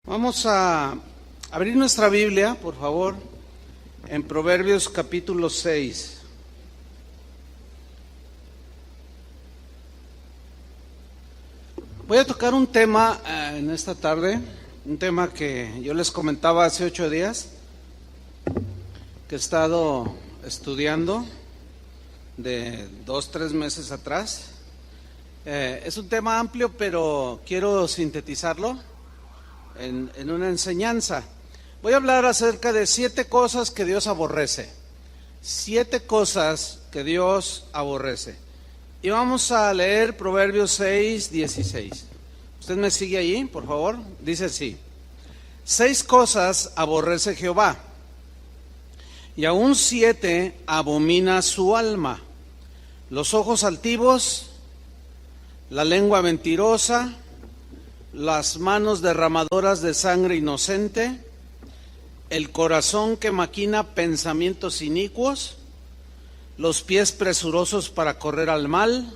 Vamos a abrir nuestra Biblia, por favor, en Proverbios capítulo 6. Voy a tocar un tema en esta tarde, un tema que yo les comentaba hace 8 días, que he estado estudiando de 2-3 meses atrás. Es un tema amplio, pero quiero sintetizarlo en una enseñanza. Voy a hablar acerca de 7 cosas que Dios aborrece. 7 cosas que Dios aborrece. Y vamos a leer Proverbios 6, 16. ¿Usted me sigue allí, por favor? Dice así: 6 cosas aborrece Jehová, y aún 7 abomina su alma: los ojos altivos, la lengua mentirosa, las manos derramadoras de sangre inocente, el corazón que maquina pensamientos inicuos, los pies presurosos para correr al mal,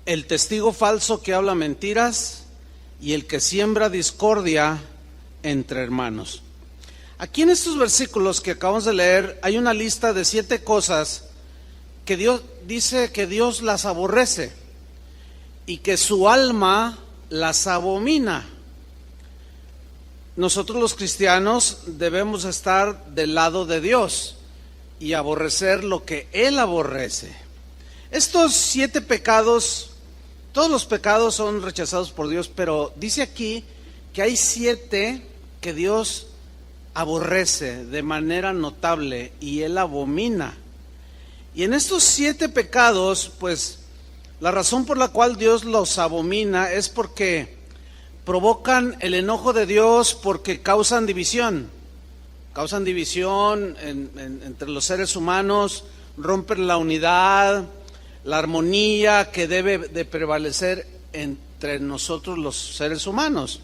el testigo falso que habla mentiras y el que siembra discordia entre hermanos. Aquí en estos versículos que acabamos de leer hay una lista de 7 cosas que Dios dice que Dios las aborrece y que su alma las abomina. Nosotros los cristianos debemos estar del lado de Dios y aborrecer lo que Él aborrece. Estos 7 pecados, todos los pecados son rechazados por Dios, pero dice aquí que hay 7 que Dios aborrece de manera notable y Él abomina. Y en estos 7 pecados, pues, la razón por la cual Dios los abomina es porque provocan el enojo de Dios, porque causan división. Causan división entre los seres humanos, rompen la unidad, la armonía que debe de prevalecer entre nosotros los seres humanos.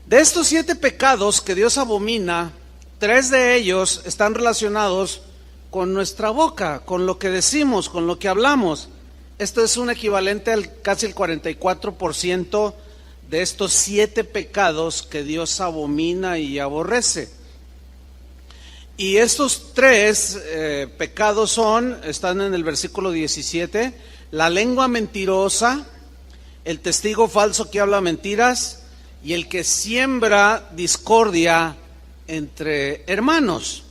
De estos 7 pecados que Dios abomina, 3 de ellos están relacionados con nuestra boca, con lo que decimos, con lo que hablamos. Esto es un equivalente al casi el 44% de estos 7 pecados que Dios abomina y aborrece. Y estos 3 pecados están en el versículo 17, la lengua mentirosa, el testigo falso que habla mentiras y el que siembra discordia entre hermanos.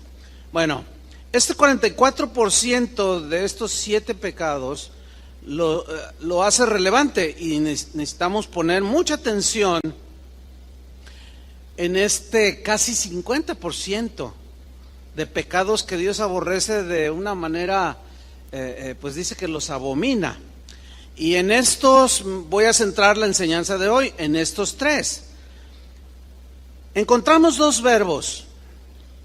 Bueno, este 44% de estos 7 pecados lo hace relevante y necesitamos poner mucha atención en este casi 50% de pecados que Dios aborrece de una manera, pues dice que los abomina. Y en estos voy a centrar la enseñanza de hoy, en estos 3. Encontramos 2 verbos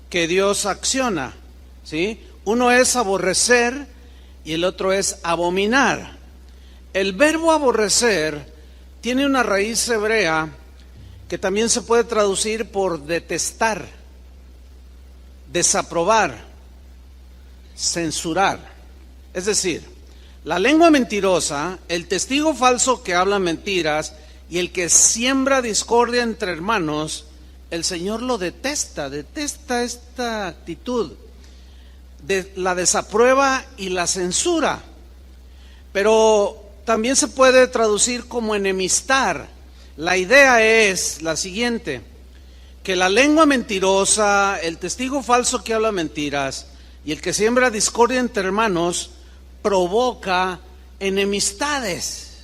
que Dios acciona, ¿sí? Uno es aborrecer y el otro es abominar. El verbo aborrecer tiene una raíz hebrea que también se puede traducir por detestar, desaprobar, censurar. Es decir, la lengua mentirosa, el testigo falso que habla mentiras y el que siembra discordia entre hermanos, el Señor lo detesta esta actitud. La desaprueba y la censura, pero también se puede traducir como enemistar. La idea es la siguiente: que la lengua mentirosa, el testigo falso que habla mentiras y el que siembra discordia entre hermanos provoca enemistades,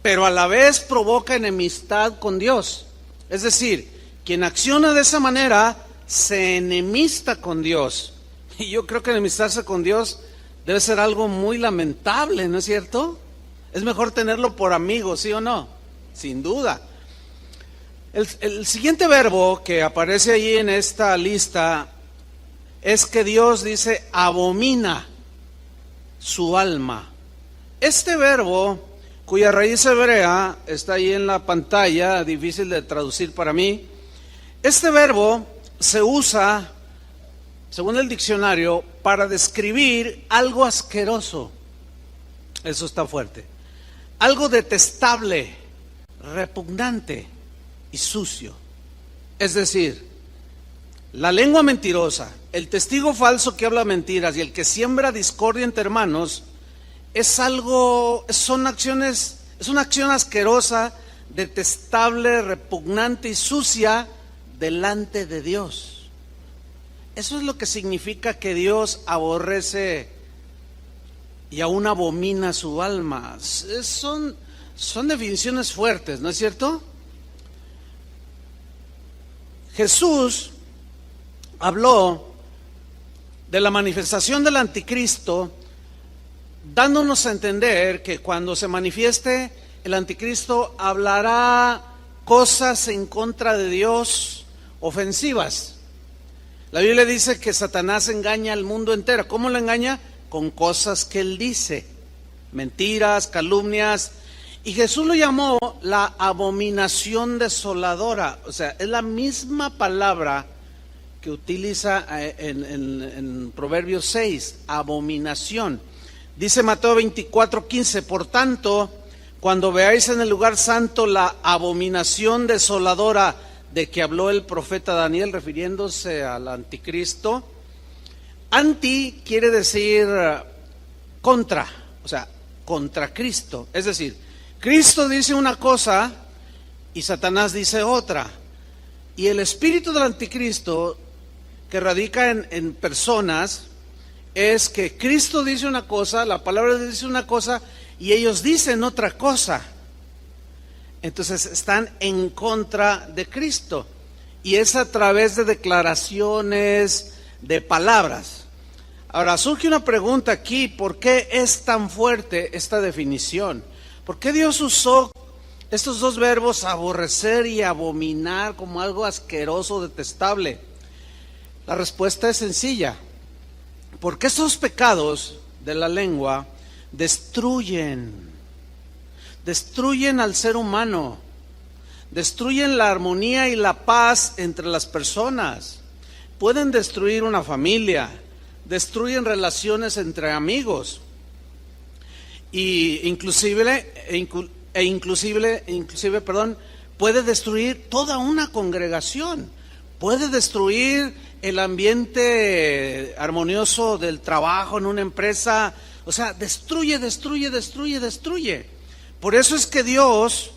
pero a la vez provoca enemistad con Dios. Es decir, quien acciona de esa manera se enemista con Dios. Y yo creo que enemistarse con Dios debe ser algo muy lamentable, ¿no es cierto? Es mejor tenerlo por amigo, ¿sí o no? Sin duda. El siguiente verbo que aparece allí en esta lista es que Dios dice abomina su alma. Este verbo, cuya raíz hebrea está ahí en la pantalla, difícil de traducir para mí, este verbo se usa, según el diccionario, para describir algo asqueroso. Eso está fuerte. Algo detestable, repugnante. y sucio. Es decir, la lengua mentirosa, el testigo falso que habla mentiras y el que siembra discordia entre hermanos es una acción asquerosa, detestable, repugnante y sucia delante de Dios. Eso es lo que significa que Dios aborrece y aún abomina su alma. Son definiciones fuertes, ¿no es cierto? Jesús habló de la manifestación del anticristo, dándonos a entender que cuando se manifieste el anticristo hablará cosas en contra de Dios, ofensivas. La Biblia dice que Satanás engaña al mundo entero. ¿Cómo lo engaña? Con cosas que él dice, mentiras, calumnias. Y Jesús lo llamó la abominación desoladora. O sea, es la misma palabra que utiliza en Proverbios 6, abominación. Dice Mateo 24:15, por tanto, cuando veáis en el lugar santo la abominación desoladora de que habló el profeta Daniel, refiriéndose al anticristo. Anti quiere decir contra, o sea, contra Cristo. Es decir, Cristo dice una cosa y Satanás dice otra. Y el espíritu del anticristo que radica en personas es que Cristo dice una cosa, la palabra de Dios dice una cosa y ellos dicen otra cosa. Entonces están en contra de Cristo y es a través de declaraciones, de palabras. Ahora surge una pregunta aquí: ¿por qué es tan fuerte esta definición? ¿Por qué Dios usó estos dos verbos, aborrecer y abominar, como algo asqueroso, detestable? La respuesta es sencilla: porque estos pecados de la lengua destruyen al ser humano, destruyen la armonía y la paz entre las personas, pueden destruir una familia, destruyen relaciones entre amigos, y inclusive, puede destruir toda una congregación, puede destruir el ambiente armonioso del trabajo en una empresa. O sea, destruye. Por eso es que Dios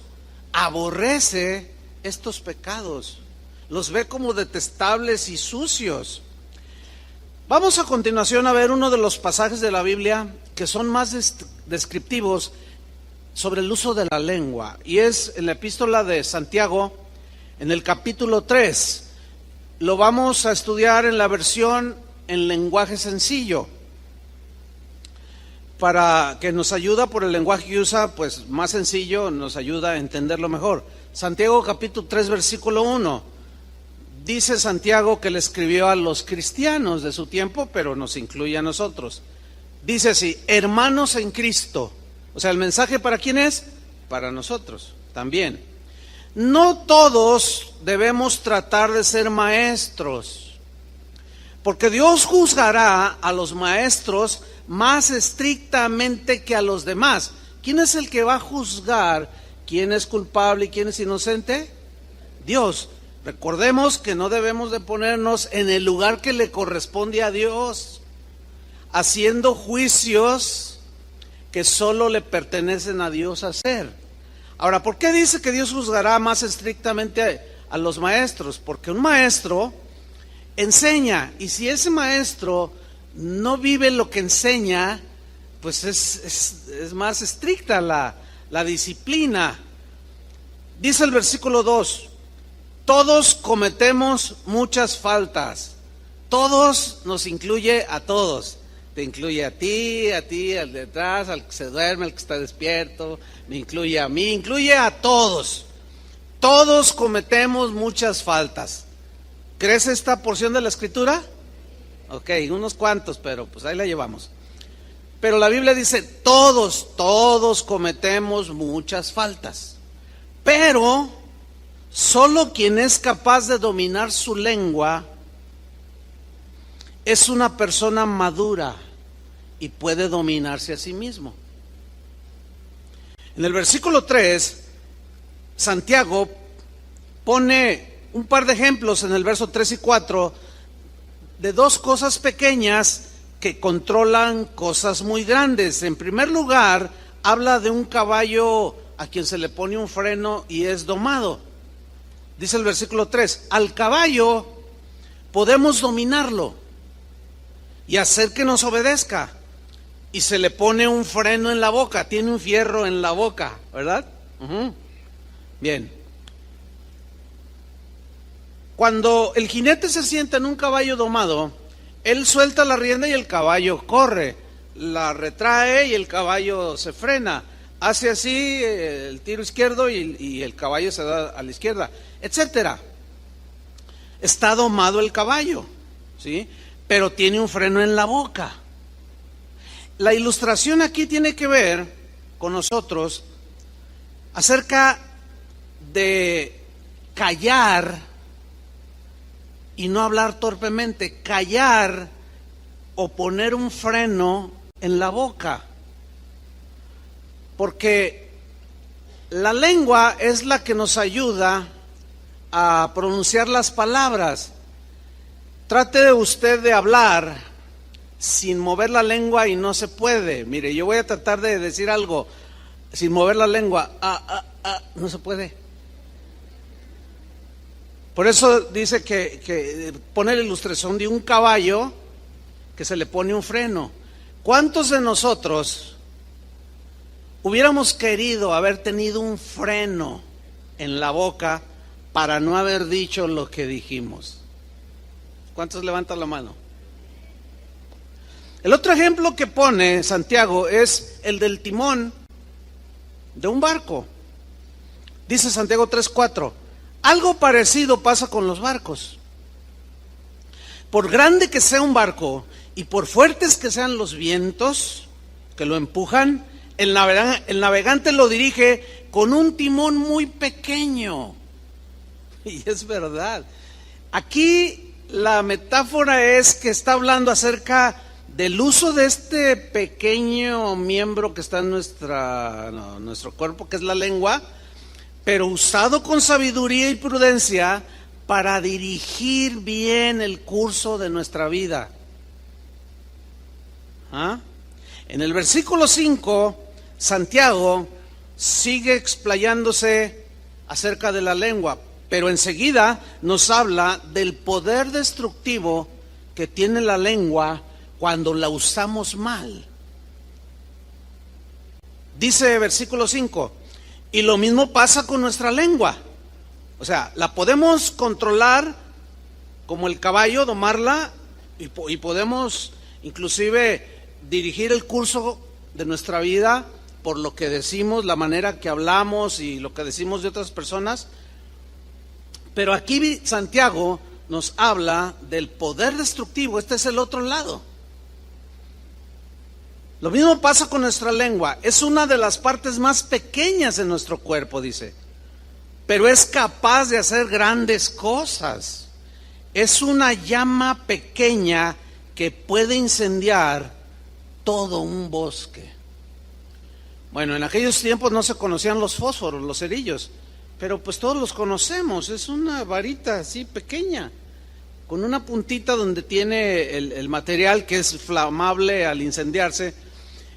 aborrece estos pecados, los ve como detestables y sucios. Vamos a continuación a ver uno de los pasajes de la Biblia que son más descriptivos sobre el uso de la lengua, y es en la epístola de Santiago, en el capítulo 3. Lo vamos a estudiar en la versión en lenguaje sencillo, para que nos ayuda por el lenguaje que usa, pues más sencillo, nos ayuda a entenderlo mejor. Santiago capítulo 3 versículo 1. Dice Santiago que le escribió a los cristianos de su tiempo, pero nos incluye a nosotros. Dice así: hermanos en Cristo. O sea, ¿el mensaje para quién es? Para nosotros también. No todos debemos tratar de ser maestros, porque Dios juzgará a los maestros más estrictamente que a los demás. ¿Quién es el que va a juzgar quién es culpable y quién es inocente? Dios. Recordemos que no debemos de ponernos en el lugar que le corresponde a Dios, haciendo juicios que solo le pertenecen a Dios hacer. Ahora, ¿por qué dice que Dios juzgará más estrictamente a los maestros? Porque un maestro enseña, y si ese maestro no vive lo que enseña, pues es más estricta la disciplina. Dice el versículo 2: todos cometemos muchas faltas. Todos nos incluye a todos. Te incluye a ti, al de atrás, al que se duerme, al que está despierto, me incluye a mí, incluye a todos. Todos cometemos muchas faltas. ¿Crees esta porción de la Escritura? Ok, unos cuantos, pero pues ahí la llevamos. Pero la Biblia dice: todos cometemos muchas faltas. Pero solo quien es capaz de dominar su lengua es una persona madura y puede dominarse a sí mismo. En el versículo 3, Santiago pone un par de ejemplos en el verso 3 y 4 de dos cosas pequeñas que controlan cosas muy grandes. En primer lugar, habla de un caballo a quien se le pone un freno y es domado. Dice el versículo 3, al caballo podemos dominarlo y hacer que nos obedezca. Y se le pone un freno en la boca, tiene un fierro en la boca, ¿verdad? Bien. Cuando el jinete se sienta en un caballo domado, él suelta la rienda y el caballo corre, la retrae y el caballo se frena, hace así el tiro izquierdo y el caballo se da a la izquierda, etcétera. Está domado el caballo, ¿sí? Pero tiene un freno en la boca. La ilustración aquí tiene que ver con nosotros acerca de callar y no hablar torpemente, callar o poner un freno en la boca. Porque la lengua es la que nos ayuda a pronunciar las palabras. Trate usted de hablar sin mover la lengua y no se puede. Mire, yo voy a tratar de decir algo sin mover la lengua. No se puede. Por eso dice que pone la ilustración de un caballo que se le pone un freno. ¿Cuántos de nosotros hubiéramos querido haber tenido un freno en la boca para no haber dicho lo que dijimos? ¿Cuántos levantan la mano? El otro ejemplo que pone Santiago es el del timón de un barco. Dice Santiago 3:4. Algo parecido pasa con los barcos. Por grande que sea un barco y por fuertes que sean los vientos que lo empujan, el navegante lo dirige con un timón muy pequeño. Y es verdad. Aquí la metáfora es que está hablando acerca del uso de este pequeño miembro que está en nuestro cuerpo, que es la lengua, pero usado con sabiduría y prudencia para dirigir bien el curso de nuestra vida. En el versículo 5, Santiago sigue explayándose acerca de la lengua, pero enseguida nos habla del poder destructivo que tiene la lengua cuando la usamos mal. Dice versículo 5, y lo mismo pasa con nuestra lengua. O sea, la podemos controlar como el caballo, domarla, y podemos inclusive dirigir el curso de nuestra vida por lo que decimos, la manera que hablamos y lo que decimos de otras personas. Pero aquí Santiago nos habla del poder destructivo. Este es el otro lado. Lo mismo pasa con nuestra lengua. Es una de las partes más pequeñas de nuestro cuerpo, dice, pero es capaz de hacer grandes cosas. Es una llama pequeña que puede incendiar todo un bosque. Bueno, en aquellos tiempos no se conocían los fósforos, los cerillos, pero pues todos los conocemos. Es una varita así pequeña, con una puntita donde tiene el material que es flamable al incendiarse.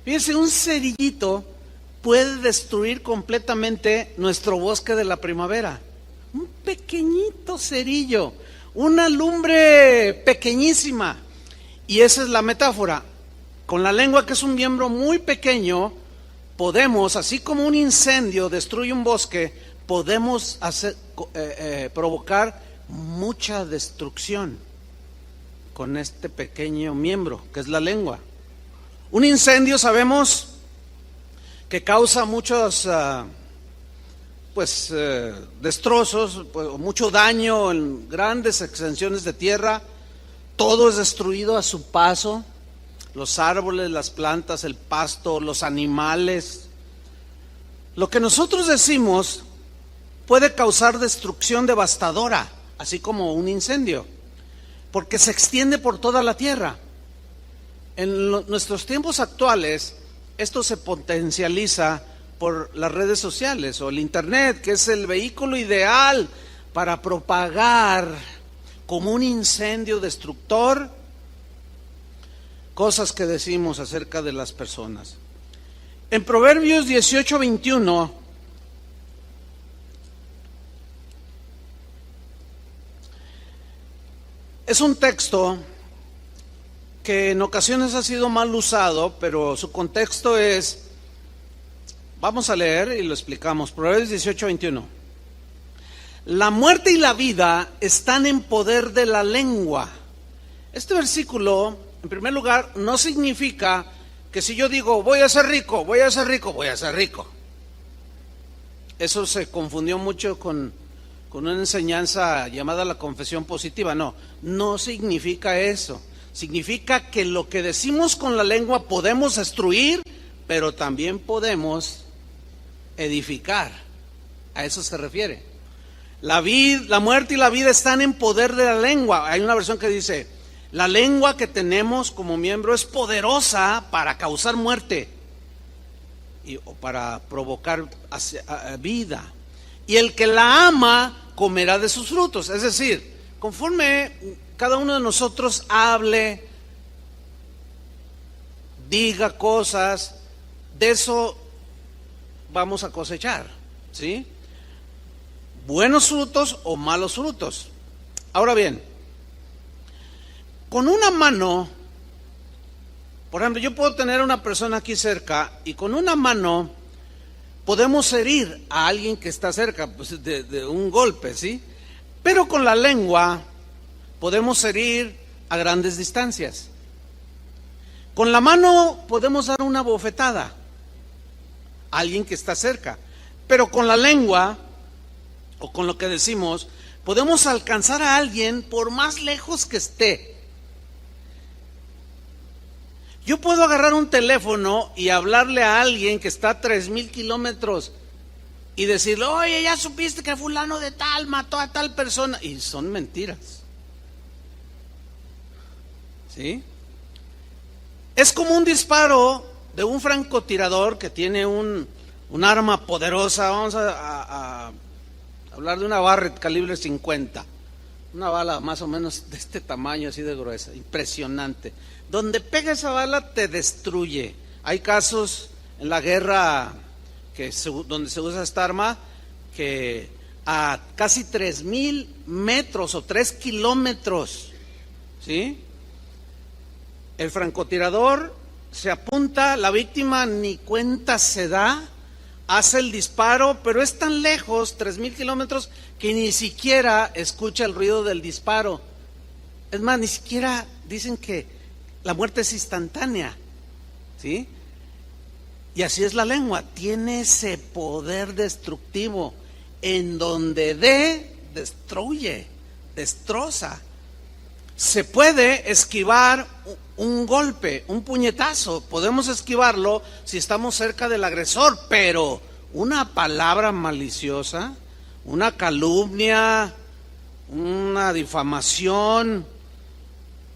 Fíjense, un cerillito puede destruir completamente nuestro bosque de la primavera. Un pequeñito cerillo, una lumbre pequeñísima. Y esa es la metáfora. Con la lengua, que es un miembro muy pequeño, podemos, así como un incendio destruye un bosque, podemos provocar mucha destrucción con este pequeño miembro, que es la lengua. Un incendio, sabemos que causa muchos destrozos, mucho daño en grandes extensiones de tierra. Todo es destruido a su paso: los árboles, las plantas, el pasto, los animales. Lo que nosotros decimos puede causar destrucción devastadora, así como un incendio, porque se extiende por toda la tierra. En nuestros tiempos actuales, esto se potencializa por las redes sociales o el internet, que es el vehículo ideal para propagar como un incendio destructor cosas que decimos acerca de las personas. En Proverbios 18:21 es un texto que en ocasiones ha sido mal usado, pero su contexto es, vamos a leer y lo explicamos. Proverbios 18:21. La muerte y la vida están en poder de la lengua. Este versículo, en primer lugar, no significa que si yo digo voy a ser rico, voy a ser rico, voy a ser rico. Eso se confundió mucho con una enseñanza llamada la confesión positiva. No significa eso. Significa que lo que decimos con la lengua podemos destruir, pero también podemos edificar. A eso se refiere. La muerte y la vida están en poder de la lengua. Hay una versión que dice, la lengua que tenemos como miembro es poderosa para causar muerte o para provocar vida. Y el que la ama comerá de sus frutos. Es decir, conforme cada uno de nosotros hable, diga cosas, de eso vamos a cosechar, ¿sí? Buenos frutos o malos frutos. Ahora bien, con una mano, por ejemplo, yo puedo tener a una persona aquí cerca y con una mano podemos herir a alguien que está cerca, pues, de un golpe, ¿sí? Pero con la lengua podemos herir a grandes distancias. Con la mano podemos dar una bofetada a alguien que está cerca, pero con la lengua o con lo que decimos podemos alcanzar a alguien por más lejos que esté. Yo puedo agarrar un teléfono y hablarle a alguien que está a 3,000 kilómetros y decirle, oye, ya supiste que fulano de tal mató a tal persona, y son mentiras, ¿sí? Es como un disparo de un francotirador que tiene un arma poderosa. Vamos a hablar de una Barrett calibre 50, una bala más o menos de este tamaño, así de gruesa, impresionante. Donde pega esa bala te destruye. Hay casos en la guerra donde se usa esta arma que a casi 3,000 metros o 3 kilómetros, ¿sí? El francotirador se apunta, la víctima ni cuenta se da, hace el disparo, pero es tan lejos, 3,000 kilómetros, que ni siquiera escucha el ruido del disparo. Es más, ni siquiera dicen que la muerte es instantánea, ¿sí? Y así es la lengua, tiene ese poder destructivo. En donde destruye, destroza. Se puede esquivar un golpe, un puñetazo, podemos esquivarlo si estamos cerca del agresor, pero una palabra maliciosa, una calumnia, una difamación,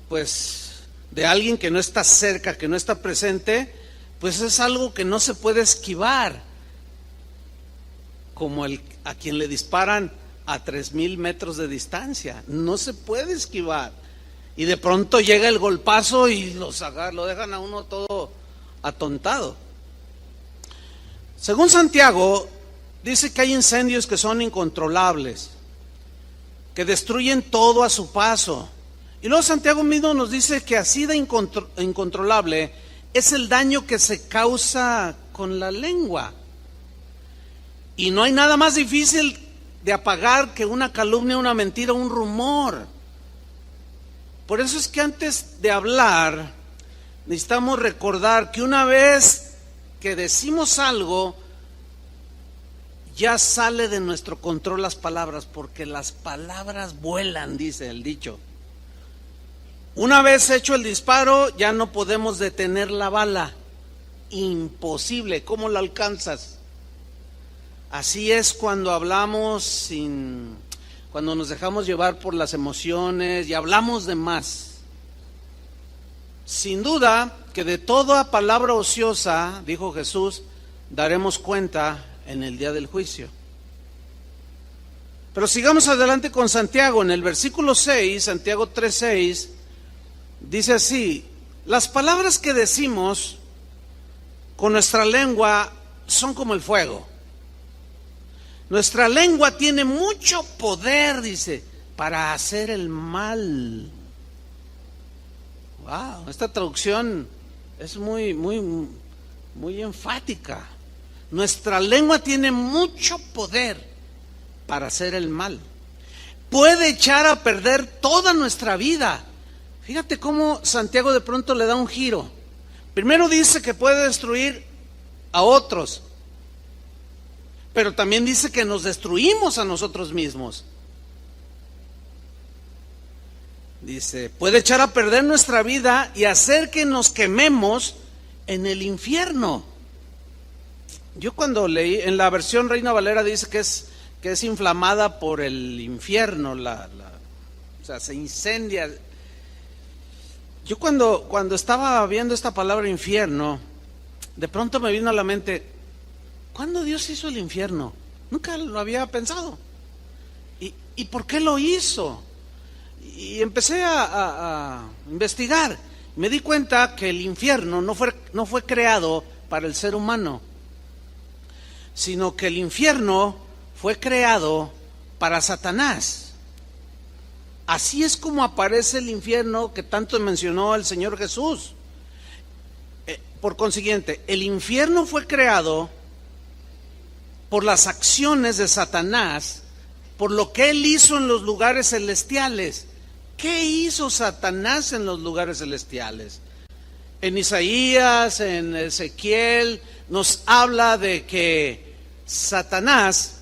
pues de alguien que no está cerca, que no está presente, pues es algo que no se puede esquivar, como a quien le disparan a 3,000 metros de distancia, no se puede esquivar. Y de pronto llega el golpazo y lo dejan a uno todo atontado. Según Santiago, dice que hay incendios que son incontrolables, que destruyen todo a su paso. Y luego Santiago mismo nos dice que así de incontrolable es el daño que se causa con la lengua. Y no hay nada más difícil de apagar que una calumnia, una mentira, un rumor. Por eso es que antes de hablar necesitamos recordar que una vez que decimos algo, ya sale de nuestro control las palabras, porque las palabras vuelan, dice el dicho. Una vez hecho el disparo, ya no podemos detener la bala. Imposible. ¿Cómo la alcanzas? Así es cuando hablamos cuando nos dejamos llevar por las emociones y hablamos de más. Sin duda que de toda palabra ociosa, dijo Jesús, daremos cuenta en el día del juicio. Pero sigamos adelante con Santiago. En el versículo 6, Santiago 3:6, dice así: las palabras que decimos con nuestra lengua son como el fuego. Nuestra lengua tiene mucho poder, dice, para hacer el mal. Wow, esta traducción es muy enfática. Nuestra lengua tiene mucho poder para hacer el mal. Puede echar a perder toda nuestra vida. Fíjate cómo Santiago de pronto le da un giro. Primero dice que puede destruir a otros, pero también dice que nos destruimos a nosotros mismos. Dice, puede echar a perder nuestra vida y hacer que nos quememos en el infierno. Yo cuando leí, en la versión Reina Valera dice que es inflamada por el infierno, o sea, se incendia. Yo cuando estaba viendo esta palabra infierno, de pronto me vino a la mente, ¿cuándo Dios hizo el infierno? Nunca lo había pensado. ¿Y por qué lo hizo? Y empecé a investigar. Me di cuenta que el infierno no fue creado para el ser humano, sino que el infierno fue creado para Satanás. Así es como aparece el infierno que tanto mencionó el Señor Jesús. Por consiguiente, el infierno fue creado por las acciones de Satanás, por lo que él hizo en los lugares celestiales. ¿Qué hizo Satanás en los lugares celestiales? En Isaías, en Ezequiel, nos habla de que Satanás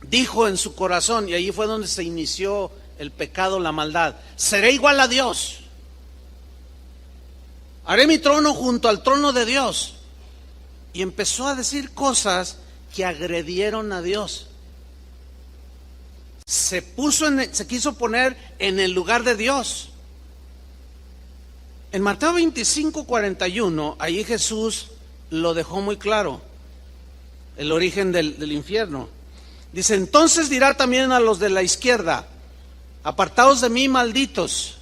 dijo en su corazón, y allí fue donde se inició el pecado, la maldad: seré igual a Dios, haré mi trono junto al trono de Dios. Y empezó a decir cosas que agredieron a Dios. Se quiso poner en el lugar de Dios. En Mateo 25:41, allí Jesús lo dejó muy claro, el origen del infierno. Dice, entonces dirá también a los de la izquierda, apartaos de mí, malditos,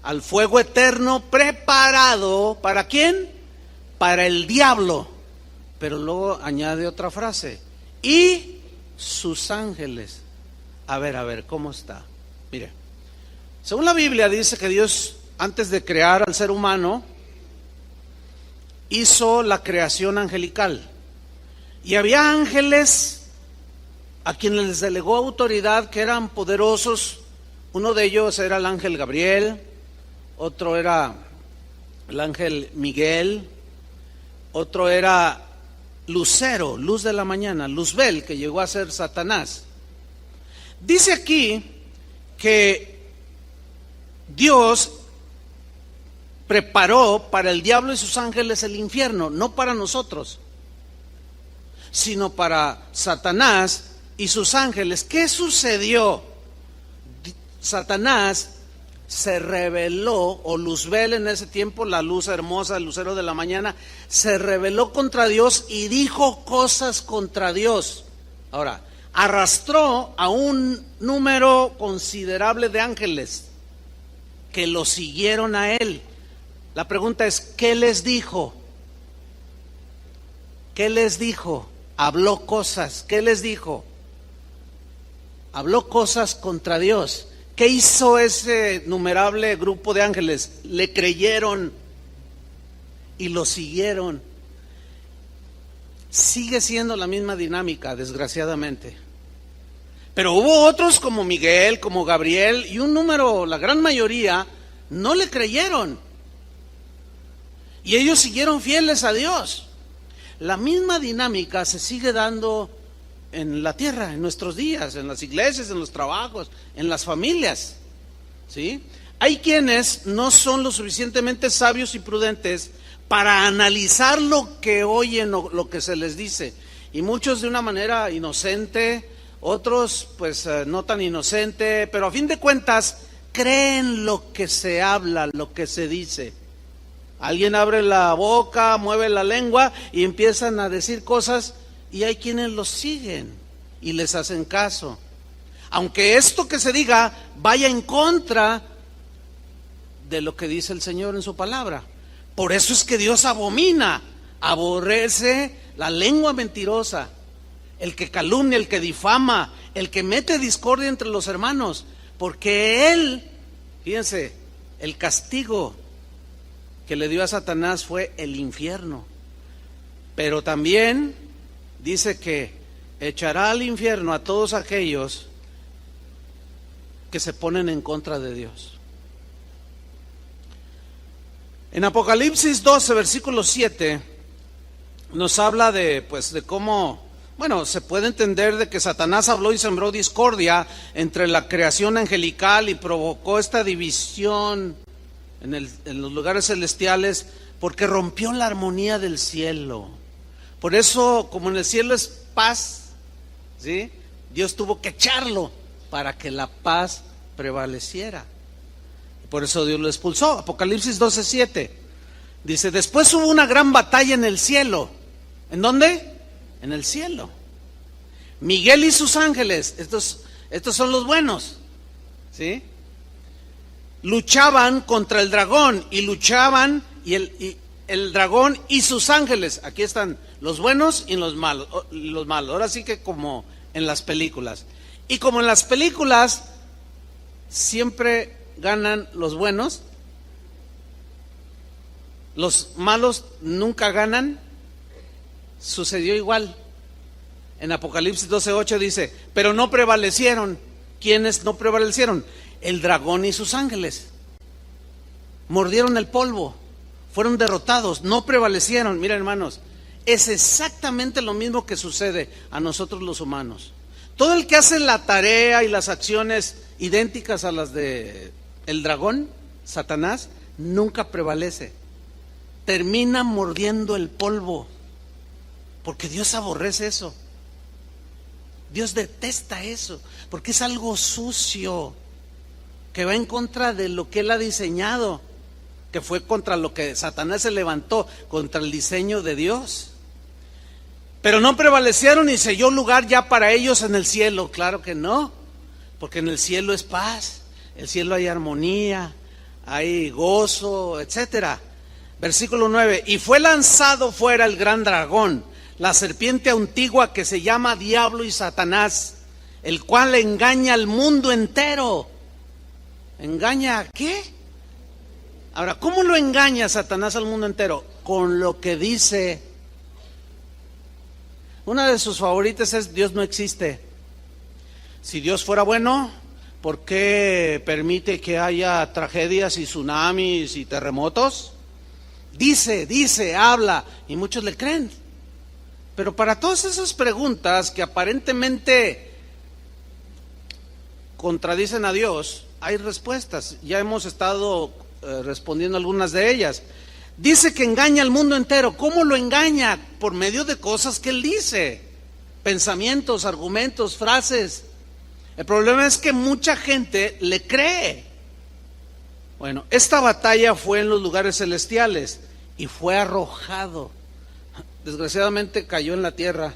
al fuego eterno preparado, ¿para quién? Para el diablo. Pero luego añade otra frase, y sus ángeles. A ver, ¿cómo está? Mire, según la Biblia dice que Dios, antes de crear al ser humano, hizo la creación angelical. Y había ángeles a quienes les delegó autoridad, que eran poderosos. Uno de ellos era el ángel Gabriel, otro era el ángel Miguel, otro era Lucero, luz de la mañana, Luzbel, que llegó a ser Satanás. Dice aquí que Dios preparó para el diablo y sus ángeles el infierno, no para nosotros, sino para Satanás y sus ángeles. ¿Qué sucedió? Satanás se rebeló, o Luzbel en ese tiempo, la luz hermosa, el lucero de la mañana, se rebeló contra Dios y dijo cosas contra Dios. Ahora, arrastró a un número considerable de ángeles que lo siguieron a él. La pregunta es, ¿qué les dijo? ¿Qué les dijo? Habló cosas. ¿Qué les dijo? Habló cosas contra Dios. ¿Qué hizo ese numerable grupo de ángeles? Le creyeron y lo siguieron. Sigue siendo la misma dinámica, desgraciadamente. Pero hubo otros como Miguel, como Gabriel, y un número, la gran mayoría, no le creyeron. Y ellos siguieron fieles a Dios. La misma dinámica se sigue dando en la tierra, en nuestros días, en las iglesias, en los trabajos, en las familias, ¿sí? Hay quienes no son lo suficientemente sabios y prudentes para analizar lo que oyen o lo que se les dice. Y muchos de una manera inocente, otros pues no tan inocente, pero a fin de cuentas creen lo que se habla, lo que se dice. Alguien abre la boca, mueve la lengua y empiezan a decir cosas, y hay quienes los siguen y les hacen caso. aunque esto que se diga vaya en contra de lo que dice el Señor en su palabra. Por eso es que Dios abomina, aborrece la lengua mentirosa, el que calumnia, el que difama, el que mete discordia entre los hermanos, porque Él, fíjense, el castigo que le dio a Satanás fue el infierno. Pero también dice que echará al infierno a todos aquellos que se ponen en contra de Dios. En Apocalipsis 12, versículo 7, nos habla de cómo, se puede entender de que Satanás habló y sembró discordia entre la creación angelical y provocó esta división en los lugares celestiales, porque rompió la armonía del cielo. Por eso, como en el cielo es paz, ¿sí?, Dios tuvo que echarlo para que la paz prevaleciera. Por eso Dios lo expulsó. Apocalipsis 12:7 dice: después hubo una gran batalla en el cielo. ¿En dónde? En el cielo. Miguel y sus ángeles, estos son los buenos, ¿sí?, luchaban contra el dragón, y luchaban y el dragón y sus ángeles. Aquí están los buenos y los malos. Ahora sí que como en las películas. Y como en las películas siempre ganan los buenos, los malos nunca ganan, sucedió igual. En Apocalipsis 12:8 dice: pero no prevalecieron. ¿Quiénes no prevalecieron? El dragón y sus ángeles. Mordieron el polvo, fueron derrotados, no prevalecieron. Miren, hermanos, es exactamente lo mismo que sucede a nosotros los humanos. Todo el que hace la tarea y las acciones idénticas a las de el dragón, Satanás, nunca prevalece. Termina mordiendo el polvo, porque Dios aborrece eso. Dios detesta eso, porque es algo sucio, que va en contra de lo que Él ha diseñado, que fue contra lo que Satanás se levantó, contra el diseño de Dios. Pero no prevalecieron y selló lugar ya para ellos en el cielo. Claro que no, porque en el cielo es paz, en el cielo hay armonía, hay gozo, etcétera. Versículo 9: y fue lanzado fuera el gran dragón, la serpiente antigua que se llama Diablo y Satanás, el cual engaña al mundo entero. ¿Engaña a qué? Ahora, ¿cómo lo engaña Satanás al mundo entero? Con lo que dice. Una de sus favoritas es: Dios no existe. Si Dios fuera bueno, ¿por qué permite que haya tragedias y tsunamis y terremotos? Dice, habla, y muchos le creen. Pero para todas esas preguntas que aparentemente contradicen a Dios, hay respuestas. Ya hemos estado respondiendo algunas de ellas. Dice que engaña al mundo entero. ¿Cómo lo engaña? Por medio de cosas que Él dice, pensamientos, argumentos, frases. El problema es que mucha gente le cree. Bueno, esta batalla fue en los lugares celestiales y fue arrojado. Desgraciadamente cayó en la tierra.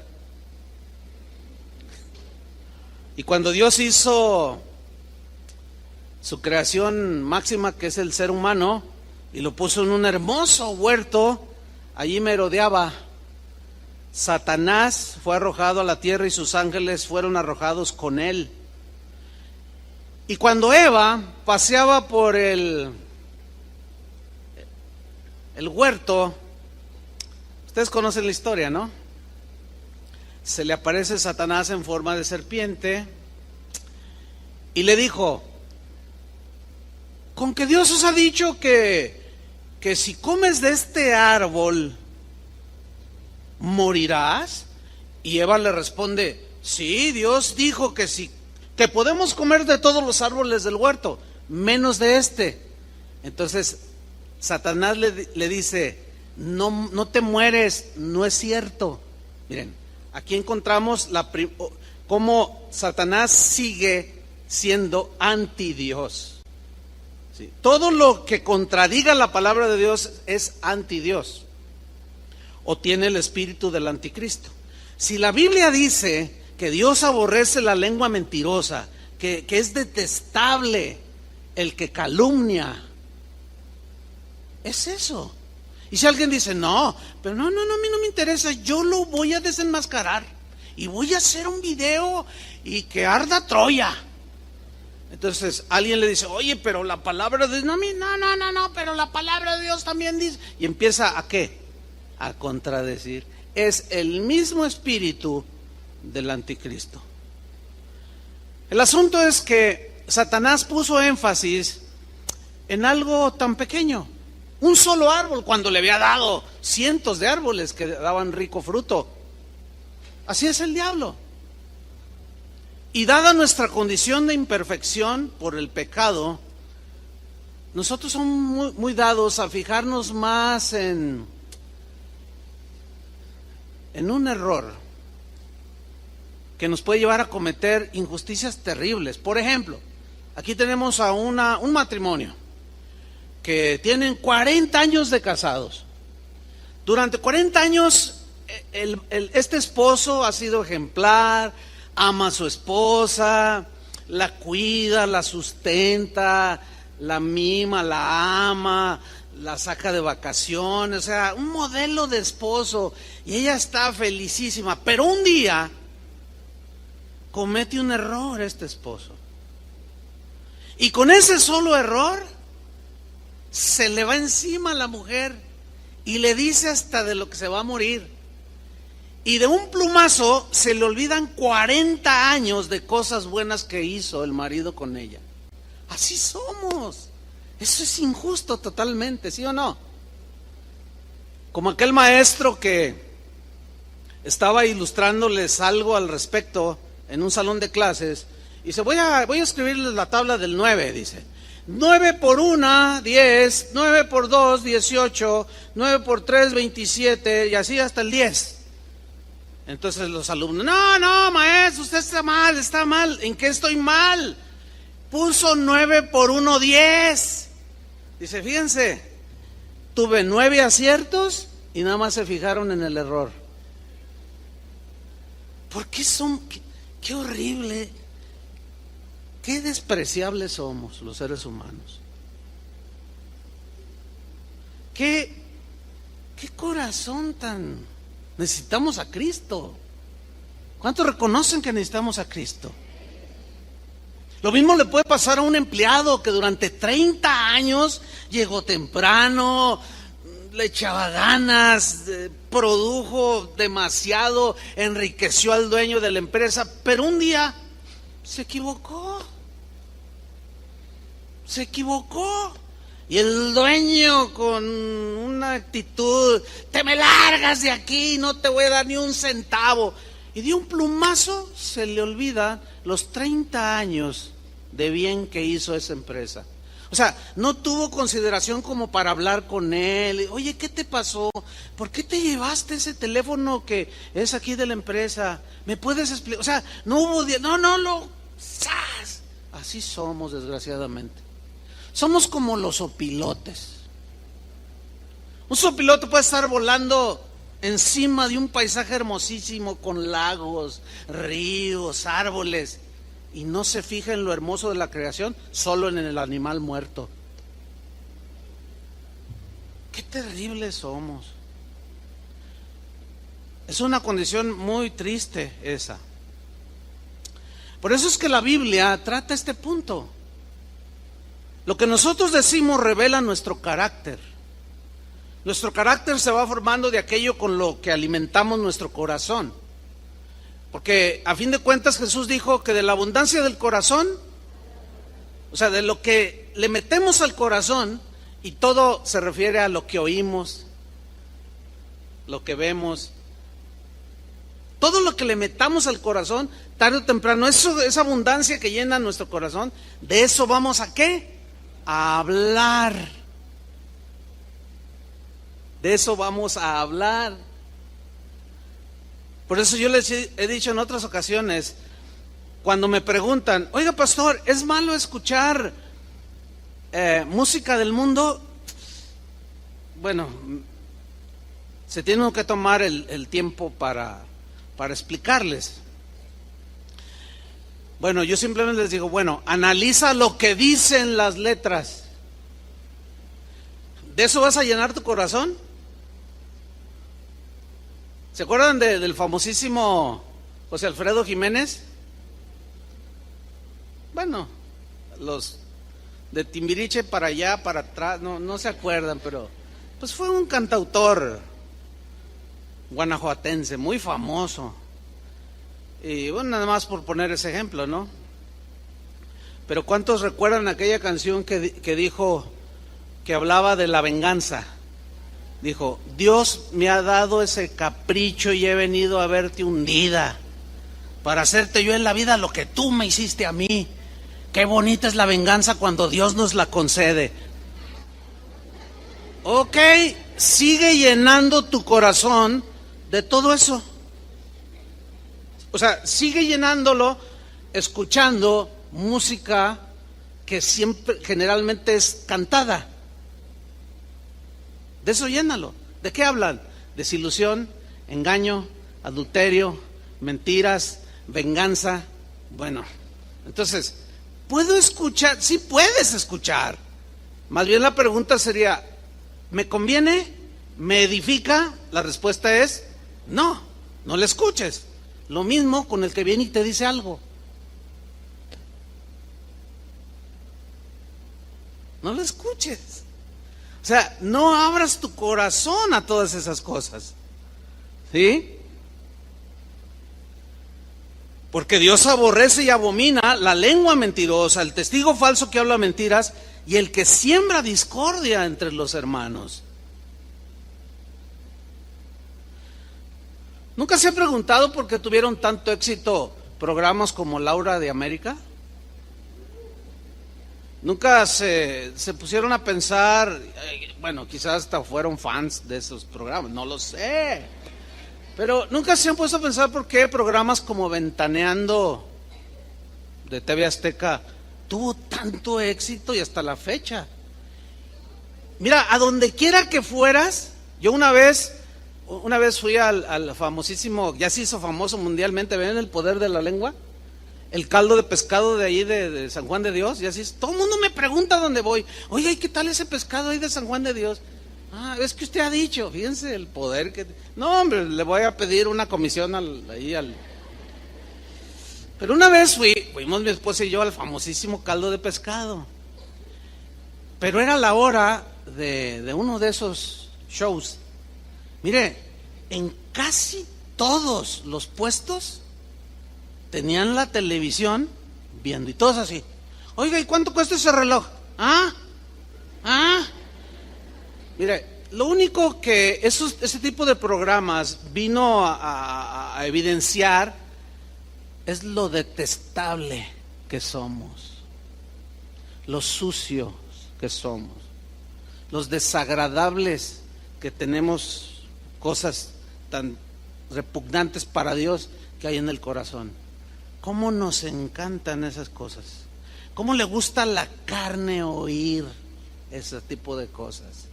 Y cuando Dios hizo su creación máxima, que es el ser humano, y lo puso en un hermoso huerto, allí merodeaba. Satanás fue arrojado a la tierra y sus ángeles fueron arrojados con él. Y cuando Eva paseaba por el huerto, ustedes conocen la historia, ¿no? Se le aparece Satanás en forma de serpiente y le dijo: con que Dios os ha dicho que si comes de este árbol morirás. Y Eva le responde: sí, Dios dijo que sí, que podemos comer de todos los árboles del huerto, menos de este. Entonces Satanás le dice: no te mueres, no es cierto. Miren, aquí encontramos cómo Satanás sigue siendo anti Dios. ¿Sí? Todo lo que contradiga la palabra de Dios es anti Dios, o tiene el espíritu del anticristo. Si la Biblia dice que Dios aborrece la lengua mentirosa, que es detestable el que calumnia. Es eso. Y si alguien dice, no, pero no, a mí no me interesa, yo lo voy a desenmascarar y voy a hacer un video y que arda Troya. Entonces alguien le dice, oye, pero la palabra de Dios, no, pero la palabra de Dios también dice. Y empieza ¿a qué? A contradecir. Es el mismo espíritu del anticristo. El asunto es que Satanás puso énfasis en algo tan pequeño, un solo árbol, cuando le había dado cientos de árboles que daban rico fruto. Así es el diablo. Y dada nuestra condición de imperfección por el pecado, nosotros somos muy dados a fijarnos más en un error que nos puede llevar a cometer injusticias terribles. Por ejemplo, aquí tenemos a un matrimonio que tienen 40 años de casados. Durante 40 años este esposo ha sido ejemplar, ama a su esposa, la cuida, la sustenta, la mima, la ama, la saca de vacaciones, o sea, un modelo de esposo, y ella está felicísima. Pero un día comete un error este esposo, y con ese solo error se le va encima a la mujer y le dice hasta de lo que se va a morir. Y de un plumazo se le olvidan 40 años de cosas buenas que hizo el marido con ella. Así somos. Eso es injusto totalmente, ¿sí o no? Como aquel maestro que estaba ilustrándoles algo al respecto en un salón de clases. Y dice, voy a escribirles la tabla del 9, dice. 9 por 1, 10, 9 por 2, 18, 9 por 3, 27, y así hasta el 10. Entonces los alumnos, no, maestro, usted está mal. ¿En qué estoy mal? Puso 9 por 1, 10. Dice, fíjense, tuve 9 aciertos y nada más se fijaron en el error. ¿Por qué son? Qué horrible, qué despreciables somos los seres humanos. Qué corazón tan... Necesitamos a Cristo. ¿Cuántos reconocen que necesitamos a Cristo? Lo mismo le puede pasar a un empleado que durante 30 años llegó temprano, le echaba ganas, produjo demasiado, enriqueció al dueño de la empresa, pero un día se equivocó. Y el dueño con una actitud, te me largas de aquí, no te voy a dar ni un centavo. Y de un plumazo se le olvida los 30 años de bien que hizo esa empresa. O sea, no tuvo consideración como para hablar con él. Oye, ¿qué te pasó? ¿Por qué te llevaste ese teléfono que es aquí de la empresa? ¿Me puedes explicar? O sea, no hubo... ¡zas! Así somos, desgraciadamente. Somos como los opilotes. Un sopilote puede estar volando encima de un paisaje hermosísimo con lagos, ríos, árboles, y no se fija en lo hermoso de la creación, solo en el animal muerto. Qué terribles somos. Es una condición muy triste esa. Por eso es que la Biblia trata este punto. Lo que nosotros decimos revela nuestro carácter. Nuestro carácter se va formando de aquello con lo que alimentamos nuestro corazón. Porque a fin de cuentas Jesús dijo que de la abundancia del corazón, o sea, de lo que le metemos al corazón, y todo se refiere a lo que oímos, lo que vemos, todo lo que le metamos al corazón, tarde o temprano, esa abundancia que llena nuestro corazón, de eso vamos a ¿qué? A hablar. De eso vamos a hablar. Por eso yo les he dicho en otras ocasiones, cuando me preguntan, oiga pastor, ¿es malo escuchar música del mundo? Bueno, se tiene que tomar el tiempo para explicarles. Bueno, yo simplemente les digo, bueno, analiza lo que dicen las letras. ¿De eso vas a llenar tu corazón? ¿Se acuerdan del famosísimo José Alfredo Jiménez? Bueno, los de Timbiriche para allá, para atrás, no se acuerdan, pero pues fue un cantautor guanajuatense muy famoso. Y bueno, nada más por poner ese ejemplo, ¿no? Pero ¿cuántos recuerdan aquella canción que dijo, que hablaba de la venganza? Dijo, Dios me ha dado ese capricho y he venido a verte hundida para hacerte yo en la vida lo que tú me hiciste a mí. Qué bonita es la venganza cuando Dios nos la concede. Ok, sigue llenando tu corazón de todo eso. O sea, sigue llenándolo escuchando música que siempre, generalmente es cantada. De eso llénalo. ¿De qué hablan? Desilusión, engaño, adulterio, mentiras, venganza. Bueno, entonces, ¿puedo escuchar? Sí puedes escuchar. Más bien la pregunta sería, ¿me conviene? ¿Me edifica? La respuesta es, no le escuches. Lo mismo con el que viene y te dice algo. No lo escuches. O sea, no abras tu corazón a todas esas cosas. ¿Sí? Porque Dios aborrece y abomina la lengua mentirosa, el testigo falso que habla mentiras y el que siembra discordia entre los hermanos. ¿Nunca se ha preguntado por qué tuvieron tanto éxito programas como Laura de América? ¿Nunca se pusieron a pensar, bueno, quizás hasta fueron fans de esos programas, no lo sé, pero nunca se han puesto a pensar por qué programas como Ventaneando de TV Azteca tuvo tanto éxito y hasta la fecha? Mira, a donde quiera que fueras, yo una vez fui al famosísimo, ya se hizo famoso mundialmente, ¿ven El Poder de la Lengua? El caldo de pescado de ahí de San Juan de Dios, y así es. Todo el mundo me pregunta dónde voy. Oiga, ¿y qué tal ese pescado ahí de San Juan de Dios? Ah, es que usted ha dicho, fíjense el poder que... No, hombre, le voy a pedir una comisión Pero una vez fuimos mi esposa y yo al famosísimo caldo de pescado. Pero era la hora de uno de esos shows. Mire, en casi todos los puestos tenían la televisión viendo y todos así. Oiga, ¿y cuánto cuesta ese reloj? Mire, lo único que ese tipo de programas vino a evidenciar es lo detestable que somos, lo sucios que somos, los desagradables que tenemos, cosas tan repugnantes para Dios que hay en el corazón. ¿Cómo nos encantan esas cosas? ¿Cómo le gusta a la carne oír ese tipo de cosas?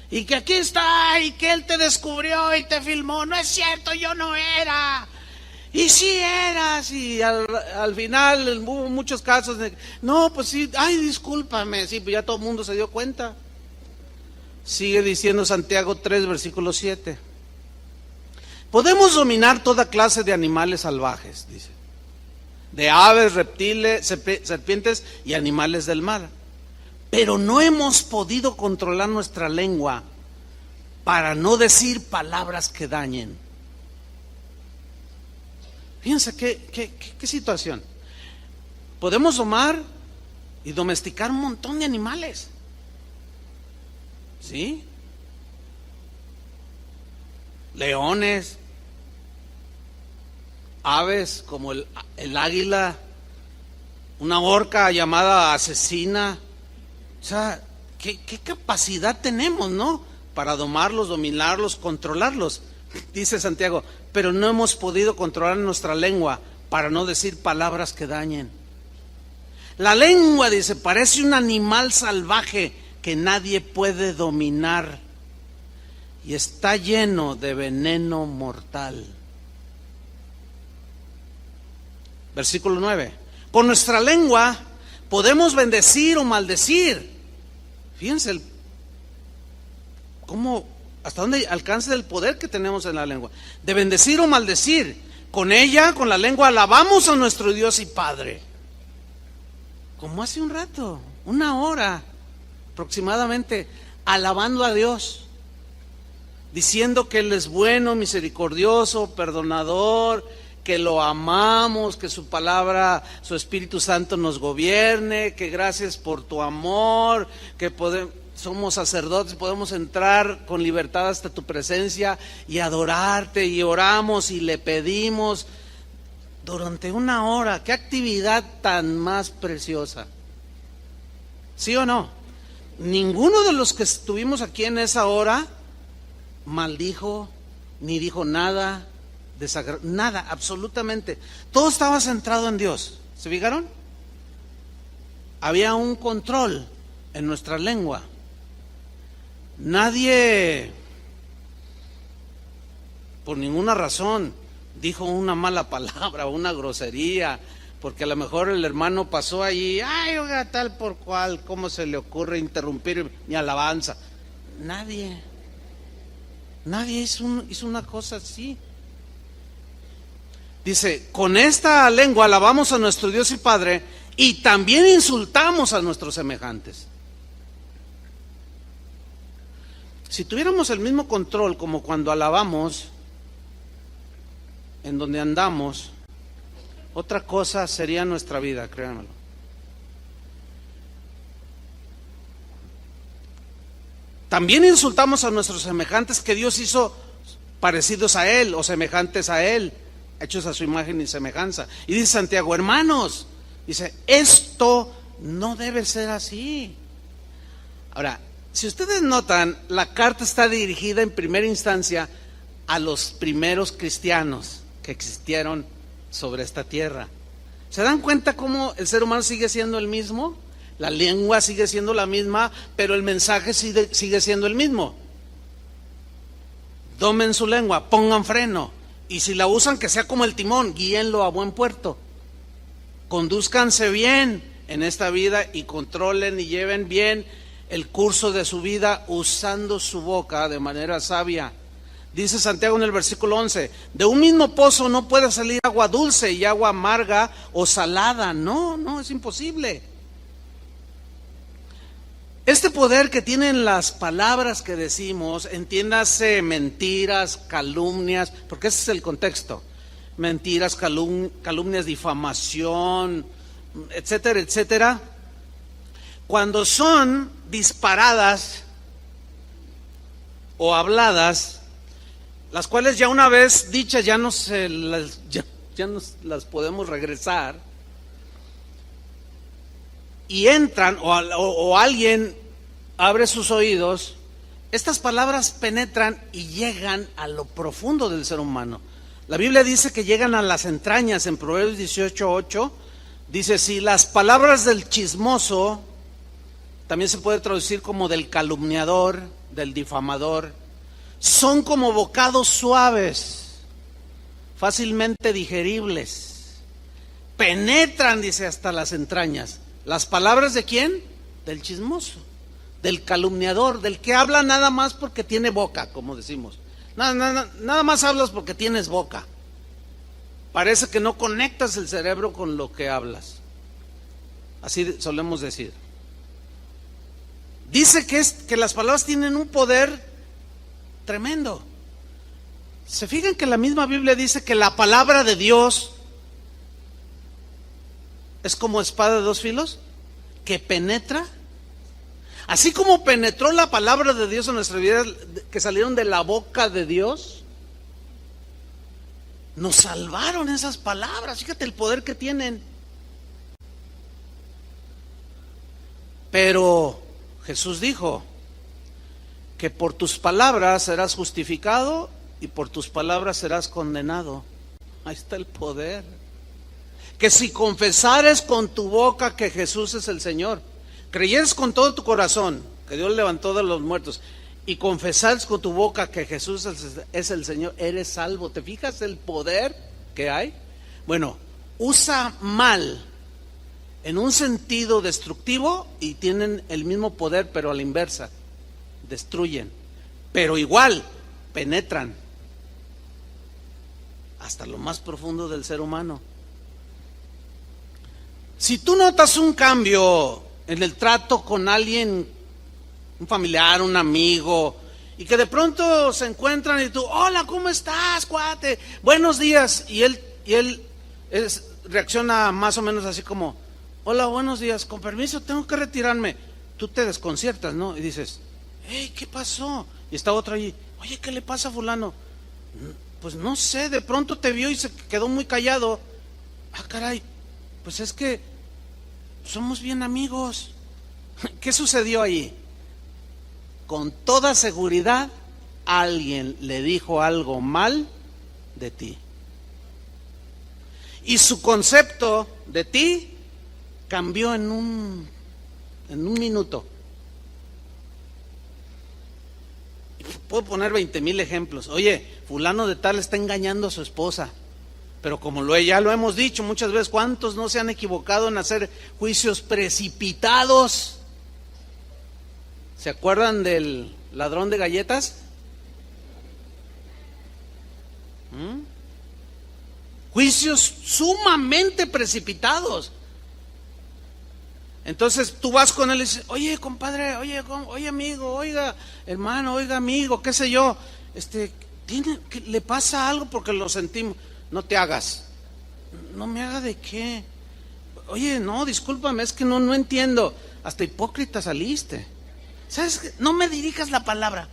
Y que aquí está, y que él te descubrió y te filmó. No es cierto, yo no era. Y sí eras. Y al final hubo muchos casos de, no, pues sí, ay, discúlpame. Sí, pues ya todo el mundo se dio cuenta. Sigue diciendo Santiago 3, versículo 7. Podemos dominar toda clase de animales salvajes, dice, de aves, reptiles, serpientes y animales del mar, pero no hemos podido controlar nuestra lengua para no decir palabras que dañen. Fíjense qué situación. Podemos domar y domesticar un montón de animales, ¿sí? Leones, aves como el águila, una orca llamada asesina. O sea, ¿qué capacidad tenemos, no? Para domarlos, dominarlos, controlarlos. Dice Santiago, pero no hemos podido controlar nuestra lengua para no decir palabras que dañen. La lengua, dice, parece un animal salvaje que nadie puede dominar y está lleno de veneno mortal. Versículo 9. Con nuestra lengua podemos bendecir o maldecir. Fíjense hasta dónde alcanza el poder que tenemos en la lengua. De bendecir o maldecir. Con ella, con la lengua, alabamos a nuestro Dios y Padre. Como hace un rato, 1 hora aproximadamente, alabando a Dios, diciendo que Él es bueno, misericordioso, perdonador, que lo amamos, que su palabra, su Espíritu Santo nos gobierne, que gracias por tu amor, que somos sacerdotes, podemos entrar con libertad hasta tu presencia y adorarte, y oramos y le pedimos durante 1 hora. Qué actividad tan más preciosa. ¿Sí o no? Ninguno de los que estuvimos aquí en esa hora maldijo, ni dijo nada, nada, absolutamente. Todo estaba centrado en Dios. ¿Se fijaron? Había un control en nuestra lengua. Nadie, por ninguna razón, dijo una mala palabra o una grosería, porque a lo mejor el hermano pasó allí, ay, oiga, tal por cual, ¿cómo se le ocurre interrumpir mi alabanza? Nadie hizo una cosa así. Dice, con esta lengua alabamos a nuestro Dios y Padre, y también insultamos a nuestros semejantes. Si tuviéramos el mismo control como cuando alabamos, en donde andamos, otra cosa sería nuestra vida, créanmelo. También insultamos a nuestros semejantes que Dios hizo parecidos a Él o semejantes a Él, hechos a su imagen y semejanza. Y dice Santiago, hermanos, dice, esto no debe ser así. Ahora, si ustedes notan, la carta está dirigida en primera instancia a los primeros cristianos que existieron sobre esta tierra. ¿Se dan cuenta cómo el ser humano sigue siendo el mismo? La lengua sigue siendo la misma, pero el mensaje sigue siendo el mismo. Domen su lengua, pongan freno, y si la usan, que sea como el timón, guíenlo a buen puerto. Condúzcanse bien en esta vida y controlen y lleven bien el curso de su vida usando su boca de manera sabia. Dice Santiago en el versículo 11, de un mismo pozo no puede salir agua dulce y agua amarga o salada. No, es imposible. Este poder que tienen las palabras que decimos, entiéndase mentiras, calumnias, porque ese es el contexto. Mentiras, calumnias, difamación, etcétera, etcétera. Cuando son disparadas o habladas, las cuales ya una vez dichas ya no las podemos regresar, y entran o alguien abre sus oídos, estas palabras penetran y llegan a lo profundo del ser humano. La Biblia dice que llegan a las entrañas. En Proverbios 18:8 dice, si las palabras del chismoso, también se puede traducir como del calumniador, del difamador, son como bocados suaves, fácilmente digeribles, penetran, dice, hasta las entrañas. ¿Las palabras de quién? Del chismoso, del calumniador, del que habla nada más porque tiene boca, como decimos. Nada más hablas porque tienes boca. Parece que no conectas el cerebro con lo que hablas. Así solemos decir. Dice que las palabras tienen un poder tremendo. ¿Se fijan que la misma Biblia dice que la palabra de Dios es como espada de 2 filos? Que penetra. Así como penetró la palabra de Dios en nuestra vida, que salieron de la boca de Dios, nos salvaron esas palabras. Fíjate el poder que tienen. Pero Jesús dijo que por tus palabras serás justificado y por tus palabras serás condenado. Ahí está el poder. Que si confesares con tu boca que Jesús es el Señor, creyeres con todo tu corazón que Dios levantó de los muertos y confesares con tu boca que Jesús es el Señor, eres salvo. ¿Te fijas el poder que hay? Bueno, usa mal en un sentido destructivo y tienen el mismo poder, pero a la inversa. Destruyen, pero igual penetran hasta lo más profundo del ser humano. Si tú notas un cambio en el trato con alguien, un familiar, un amigo, y que de pronto se encuentran y tú, hola, ¿cómo estás, cuate? Buenos días. Y él reacciona más o menos así como, hola, buenos días, con permiso, tengo que retirarme. Tú te desconciertas, ¿no? Y dices, hey, ¿qué pasó? Y está otro allí, oye, ¿qué le pasa a fulano? Pues no sé, de pronto te vio y se quedó muy callado. Ah, caray, pues es que somos bien amigos. ¿Qué sucedió ahí? Con toda seguridad, alguien le dijo algo mal de ti. Y su concepto de ti cambió en un minuto. Puedo poner 20,000 ejemplos. Oye, fulano de tal está engañando a su esposa. Pero como ya lo hemos dicho muchas veces, ¿cuántos no se han equivocado en hacer juicios precipitados? ¿Se acuerdan del ladrón de galletas? Juicios sumamente precipitados. Entonces tú vas con él y dices, oye, compadre, oye amigo, oiga hermano, oiga amigo, qué sé yo, ¿le pasa algo? Porque lo sentimos. No te hagas. No me haga de qué. Oye, no, discúlpame, es que no entiendo. Hasta hipócrita saliste. ¿Sabes qué? No me dirijas la palabra.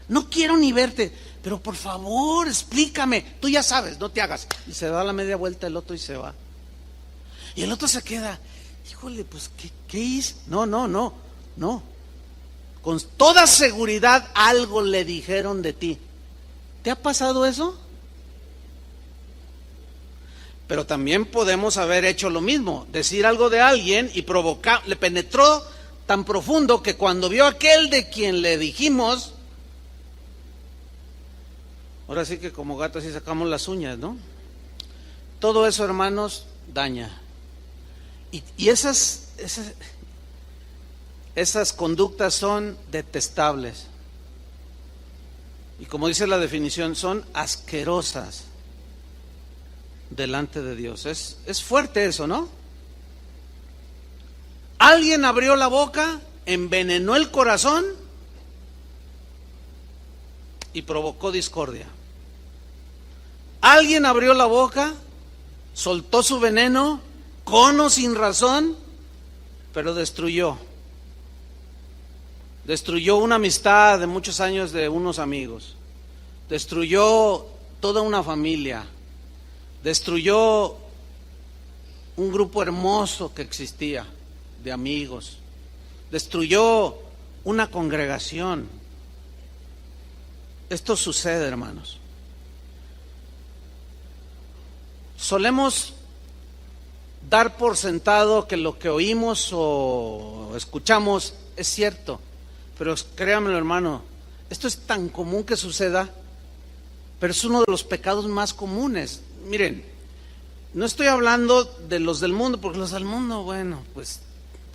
No quiero ni verte, pero por favor, explícame. Tú ya sabes, no te hagas. Y se da la media vuelta el otro y se va. Y el otro se queda, híjole, pues, ¿qué hice? No. Con toda seguridad algo le dijeron de ti. ¿Te ha pasado eso? Pero también podemos haber hecho lo mismo, decir algo de alguien y provocar, le penetró tan profundo que cuando vio aquel de quien le dijimos, ahora sí que como gatos sí sacamos las uñas, ¿no? Todo eso, hermanos, daña. Y esas conductas son detestables. Y como dice la definición, son asquerosas delante de Dios. Es fuerte eso, ¿no? Alguien abrió la boca, envenenó el corazón y provocó discordia. Alguien abrió la boca, soltó su veneno, con o sin razón, pero destruyó una amistad de muchos años de unos amigos, destruyó toda una familia, destruyó un grupo hermoso que existía de amigos, destruyó una congregación. Esto sucede, hermanos. Solemos dar por sentado que lo que oímos o escuchamos es cierto, pero créanmelo, hermano, esto es tan común que suceda, pero es uno de los pecados más comunes. Miren, no estoy hablando de los del mundo, porque los del mundo, bueno, pues,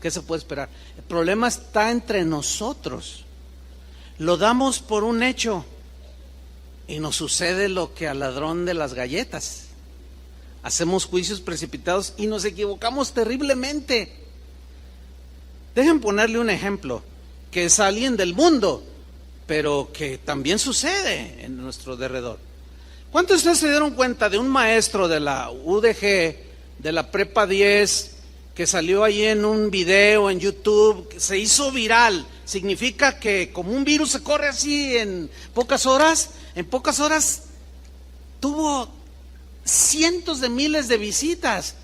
¿qué se puede esperar? El problema está entre nosotros. Lo damos por un hecho y nos sucede lo que al ladrón de las galletas. Hacemos juicios precipitados y nos equivocamos terriblemente. Dejen ponerle un ejemplo, que es alguien del mundo, pero que también sucede en nuestro derredor. ¿Cuántos de ustedes se dieron cuenta de un maestro de la UDG, de la Prepa 10, que salió ahí en un video en YouTube, que se hizo viral? Significa que como un virus se corre así en pocas horas tuvo cientos de miles de visitas,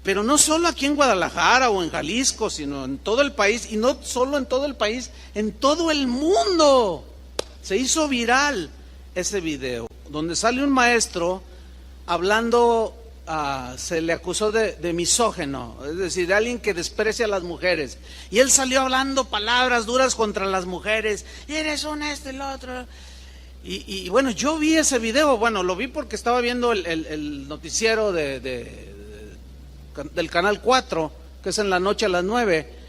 pero no solo aquí en Guadalajara o en Jalisco, sino en todo el país, y no solo en todo el país, en todo el mundo. Se hizo viral ese video, donde sale un maestro hablando, se le acusó de misógeno, es decir, de alguien que desprecia a las mujeres, y él salió hablando palabras duras contra las mujeres, y eres un y el otro. Y bueno, yo vi ese video, bueno, lo vi porque estaba viendo el noticiero de del Canal 4, que es en la noche a las 9.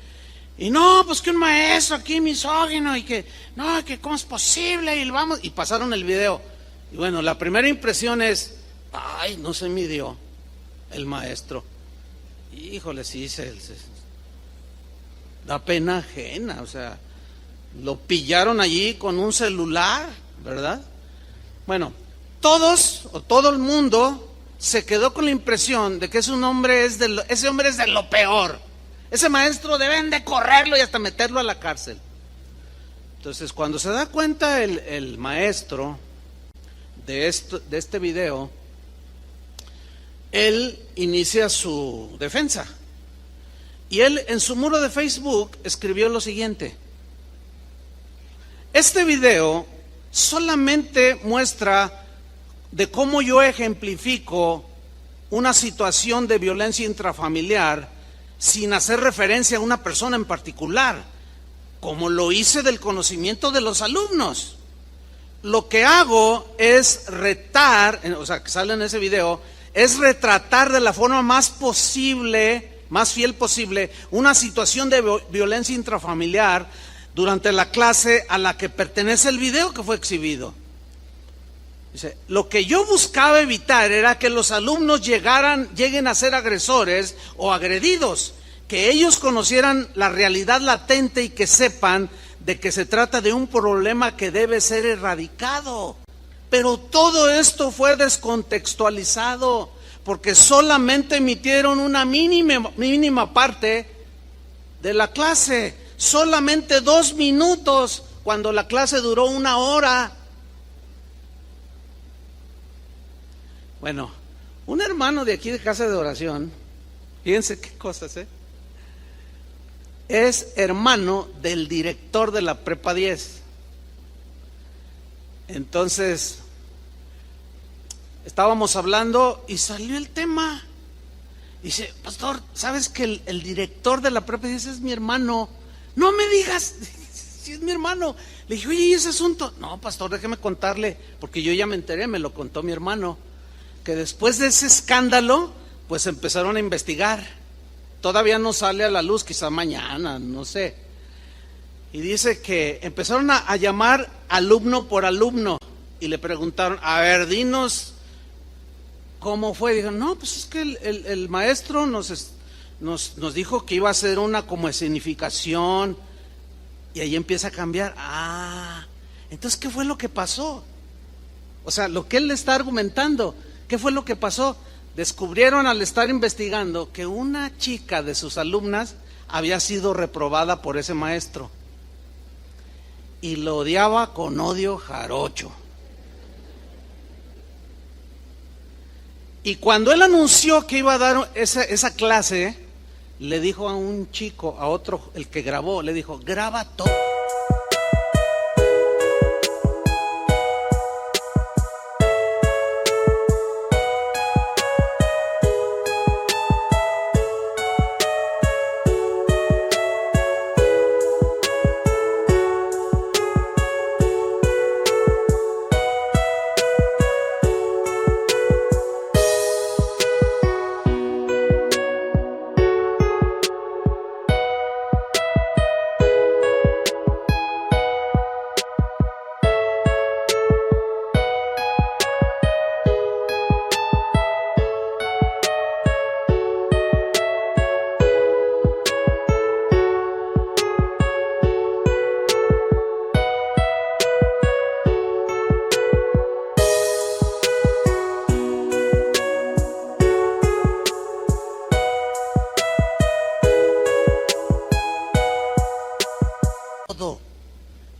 Y no, pues que un maestro aquí misógino y que, no, que cómo es posible y vamos, y pasaron el video. Y bueno, la primera impresión es, ay, no se midió el maestro. Híjole, sí, da pena ajena, o sea, lo pillaron allí con un celular, ¿verdad? Bueno, todo el mundo se quedó con la impresión de que ese hombre es de lo peor. Ese maestro deben de correrlo y hasta meterlo a la cárcel. Entonces, cuando se da cuenta el maestro de este video, él inicia su defensa. Y él en su muro de Facebook escribió lo siguiente: este video solamente muestra de cómo yo ejemplifico una situación de violencia intrafamiliar sin hacer referencia a una persona en particular, como lo hice del conocimiento de los alumnos. Lo que hago es retar, o sea, que sale en ese video, es retratar de la forma más fiel posible, una situación de violencia intrafamiliar durante la clase a la que pertenece el video que fue exhibido. Dice, lo que yo buscaba evitar era que los alumnos lleguen a ser agresores o agredidos, que ellos conocieran la realidad latente y que sepan de que se trata de un problema que debe ser erradicado. Pero todo esto fue descontextualizado porque solamente emitieron una mínima parte de la clase, solamente 2 minutos cuando la clase duró 1 hora. Bueno, un hermano de aquí de Casa de Oración, fíjense qué cosas, es hermano del director de la Prepa 10. Entonces, estábamos hablando y salió el tema. Dice, pastor, ¿sabes que el director de la Prepa 10 es mi hermano? No me digas, si es mi hermano. Le dije, oye, ¿y ese asunto? No, pastor, déjeme contarle, porque yo ya me enteré, me lo contó mi hermano, que después de ese escándalo, pues empezaron a investigar. Todavía no sale a la luz, quizá mañana, no sé. Y dice que empezaron a llamar alumno por alumno y le preguntaron, a ver, dinos cómo fue. Dijeron, no, pues es que el maestro nos dijo que iba a hacer una como escenificación. Y ahí empieza a cambiar. Entonces, ¿qué fue lo que pasó? O sea, lo que él le está argumentando, ¿qué fue lo que pasó? Descubrieron al estar investigando que una chica de sus alumnas había sido reprobada por ese maestro y lo odiaba con odio jarocho. Y cuando él anunció que iba a dar esa clase, le dijo a un chico, a otro, el que grabó, le dijo, graba todo.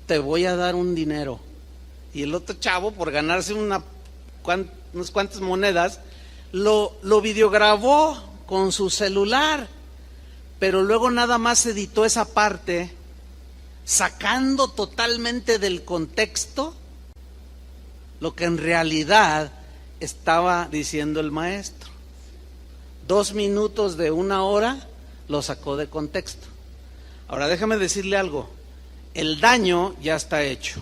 Te voy a dar un dinero. Y el otro chavo, por ganarse unas cuantas monedas, lo videograbó con su celular, pero luego nada más editó esa parte, sacando totalmente del contexto lo que en realidad estaba diciendo el maestro. 2 minutos de 1 hora lo sacó de contexto. Ahora déjame decirle algo. El daño ya está hecho.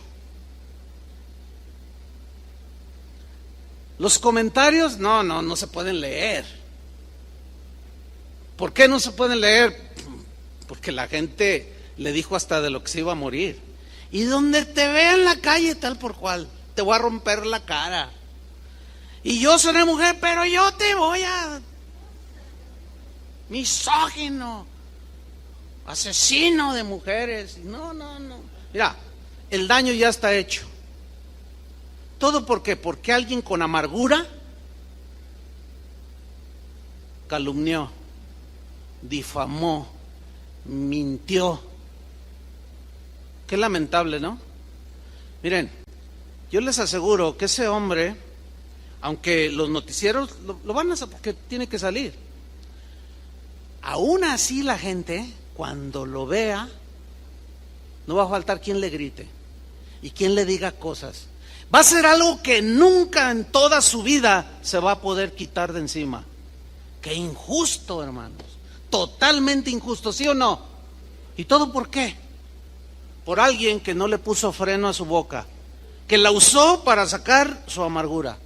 Los comentarios no se pueden leer. ¿Por qué no se pueden leer? Porque la gente le dijo hasta de lo que se iba a morir. Y donde te vea en la calle tal por cual, te voy a romper la cara. Y yo seré mujer, pero yo te voy a... misógino, asesino de mujeres. No. Mira, el daño ya está hecho. ¿Todo por qué? Porque alguien con amargura calumnió, difamó, mintió. Qué lamentable, ¿no? Miren, yo les aseguro que ese hombre, aunque los noticieros lo van a hacer porque tiene que salir, aún así la gente, cuando lo vea, no va a faltar quien le grite y quien le diga cosas. Va a ser algo que nunca en toda su vida se va a poder quitar de encima. Qué injusto, hermanos. Totalmente injusto, ¿sí o no? ¿Y todo por qué? Por alguien que no le puso freno a su boca, que la usó para sacar su amargura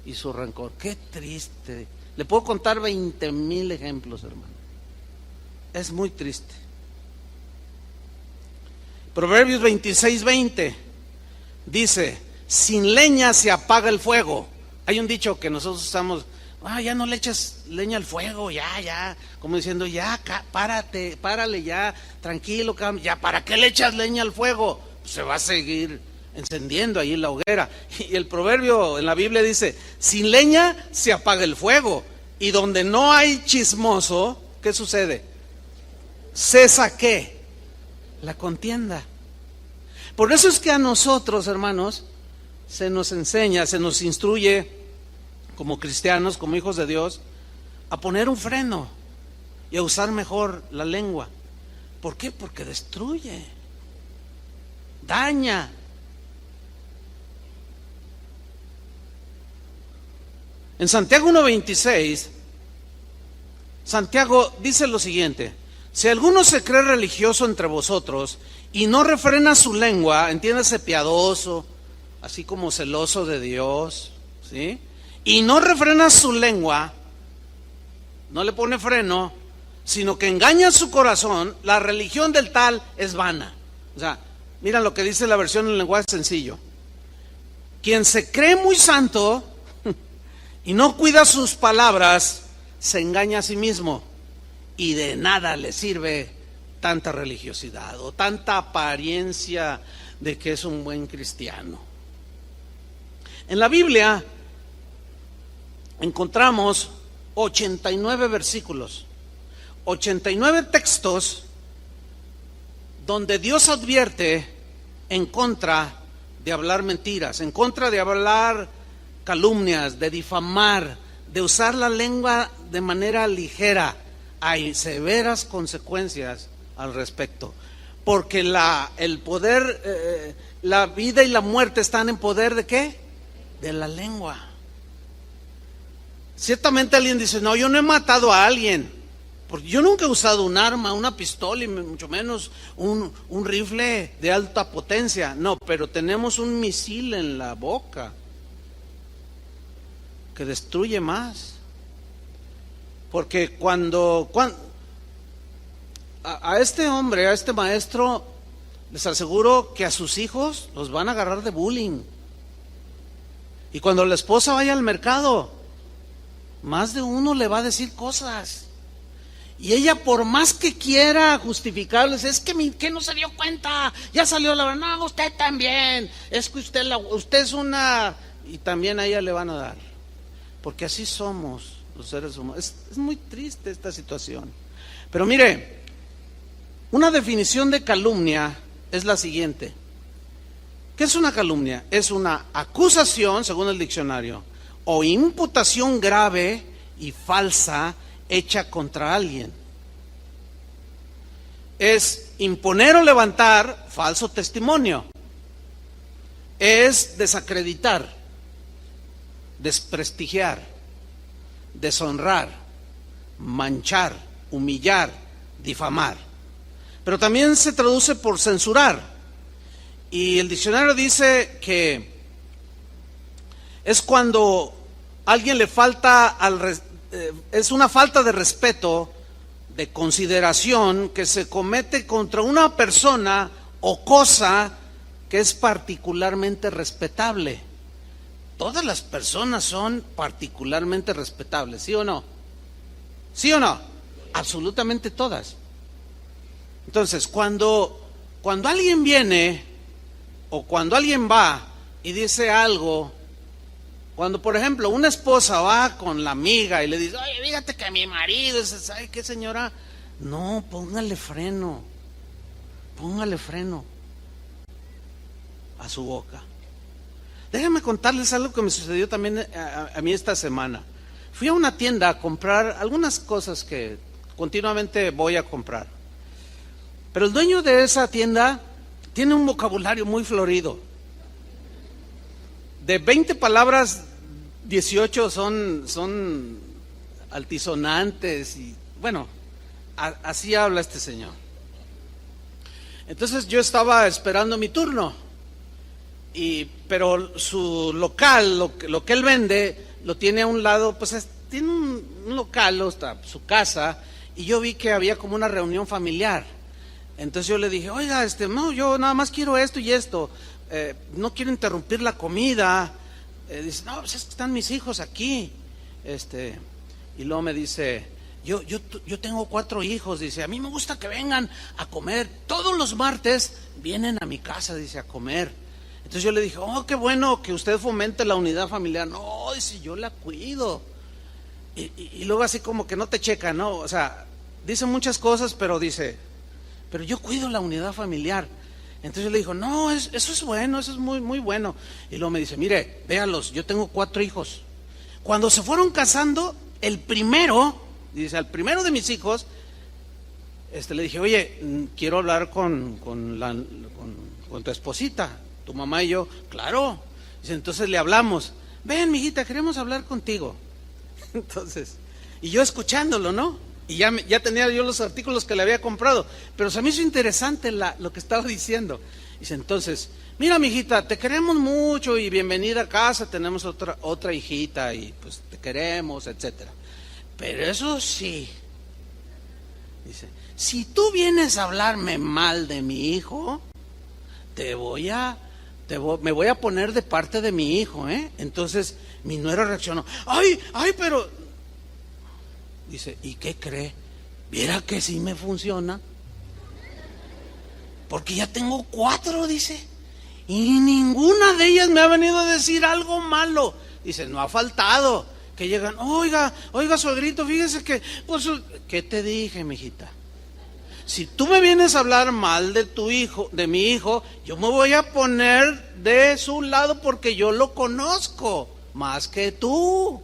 y su rencor. Qué triste. Le puedo contar 20,000 ejemplos, hermano. Es muy triste. Proverbios 26:20 dice: sin leña se apaga el fuego. Hay un dicho que nosotros usamos: ya no le eches leña al fuego, ya, como diciendo, ya, párale ya, tranquilo, ya, ¿para qué le echas leña al fuego? Pues se va a seguir encendiendo ahí la hoguera. Y el proverbio en la Biblia dice: sin leña se apaga el fuego. Y donde no hay chismoso, ¿qué sucede? Cesa ¿qué? La contienda. Por eso es que a nosotros, hermanos, se nos enseña, se nos instruye como cristianos, como hijos de Dios, a poner un freno y a usar mejor la lengua. ¿Por qué? Porque destruye, daña. En Santiago 1:26, Santiago dice lo siguiente: si alguno se cree religioso entre vosotros y no refrena su lengua, entiéndase, piadoso, así como celoso de Dios, ¿sí? Y no refrena su lengua, no le pone freno, sino que engaña su corazón, la religión del tal es vana. O sea, mira lo que dice la versión en lenguaje sencillo: quien se cree muy santo y no cuida sus palabras, se engaña a sí mismo, y de nada le sirve tanta religiosidad o tanta apariencia de que es un buen cristiano. En la Biblia encontramos 89 versículos, 89 textos donde Dios advierte en contra de hablar mentiras, en contra de hablar calumnias, de difamar, de usar la lengua de manera ligera. Hay severas consecuencias al respecto, porque el poder, la vida y la muerte están en poder ¿de qué? De la lengua. Ciertamente alguien dice: no, yo no he matado a alguien, porque yo nunca he usado un arma, una pistola y mucho menos un rifle de alta potencia. No, pero tenemos un misil en la boca que destruye más. Porque cuando a este hombre, a este maestro, les aseguro que a sus hijos los van a agarrar de bullying. Y cuando la esposa vaya al mercado, más de uno le va a decir cosas. Y ella, por más que quiera justificarles, es que no se dio cuenta, ya salió la verdad. No, usted también, es que usted es una... Y también a ella le van a dar, porque así somos los seres humanos. Es muy triste esta situación. Pero mire, una definición de calumnia es la siguiente. ¿Qué es una calumnia? Es una acusación, según el diccionario, o imputación grave y falsa hecha contra alguien. Es imponer o levantar falso testimonio. Es desacreditar, desprestigiar, deshonrar, manchar, humillar, difamar. Pero también se traduce por censurar. Y el diccionario dice que es cuando alguien le falta es una falta de respeto de consideración que se comete contra una persona o cosa que es particularmente respetable. Todas las personas son particularmente respetables, ¿sí o no? ¿Sí o no? Absolutamente todas. Entonces, cuando alguien viene o cuando alguien va y dice algo, cuando por ejemplo una esposa va con la amiga y le dice, oye, fíjate que mi marido es, ¿sabe qué, señora? No, póngale freno a su boca. Déjenme contarles algo que me sucedió también a mí esta semana. Fui a una tienda a comprar algunas cosas que continuamente voy a comprar. Pero el dueño de esa tienda tiene un vocabulario muy florido. De 20 palabras, 18 son altisonantes y bueno, así habla este señor. Entonces yo estaba esperando mi turno, pero su local, lo que él vende, lo tiene a un lado, pues tiene un local, está su casa, y yo vi que había como una reunión familiar. Entonces yo le dije, oiga, no, yo nada más quiero esto y esto, no quiero interrumpir la comida. Dice, no, pues es que están mis hijos aquí. Y luego me dice, yo tengo 4 hijos, dice, a mí me gusta que vengan a comer, todos los martes vienen a mi casa, dice, a comer. Entonces yo le dije, oh, qué bueno que usted fomente la unidad familiar. No, dice, yo la cuido. Y luego así como que no te checa, ¿no? O sea, dice muchas cosas, pero dice, pero yo cuido la unidad familiar. Entonces yo le digo, no, eso es bueno, eso es muy, muy bueno. Y luego me dice, mire, véalos, yo tengo 4 hijos. Cuando se fueron casando, el primero, dice, al primero de mis hijos, le dije, oye, quiero hablar con tu esposita, tu mamá y yo. Claro. Dice, entonces le hablamos, ven, mijita, queremos hablar contigo. Entonces, y yo escuchándolo, ¿no? Y ya tenía yo los artículos que le había comprado, pero se me hizo interesante lo que estaba diciendo. Dice, entonces, mira, mijita, te queremos mucho y bienvenida a casa, tenemos otra hijita y pues te queremos, etcétera. Pero eso sí, dice, si tú vienes a hablarme mal de mi hijo, me voy a poner de parte de mi hijo, ¿eh? Entonces mi nuera reaccionó, ay, pero dice, ¿y qué cree? ¿Viera que sí me funciona? Porque ya tengo 4, dice, y ninguna de ellas me ha venido a decir algo malo. Dice, no ha faltado que llegan, oiga, suegrito, fíjese que, pues, ¿qué te dije, mijita? Si tú me vienes a hablar mal de tu hijo, de mi hijo, yo me voy a poner de su lado porque yo lo conozco más que tú.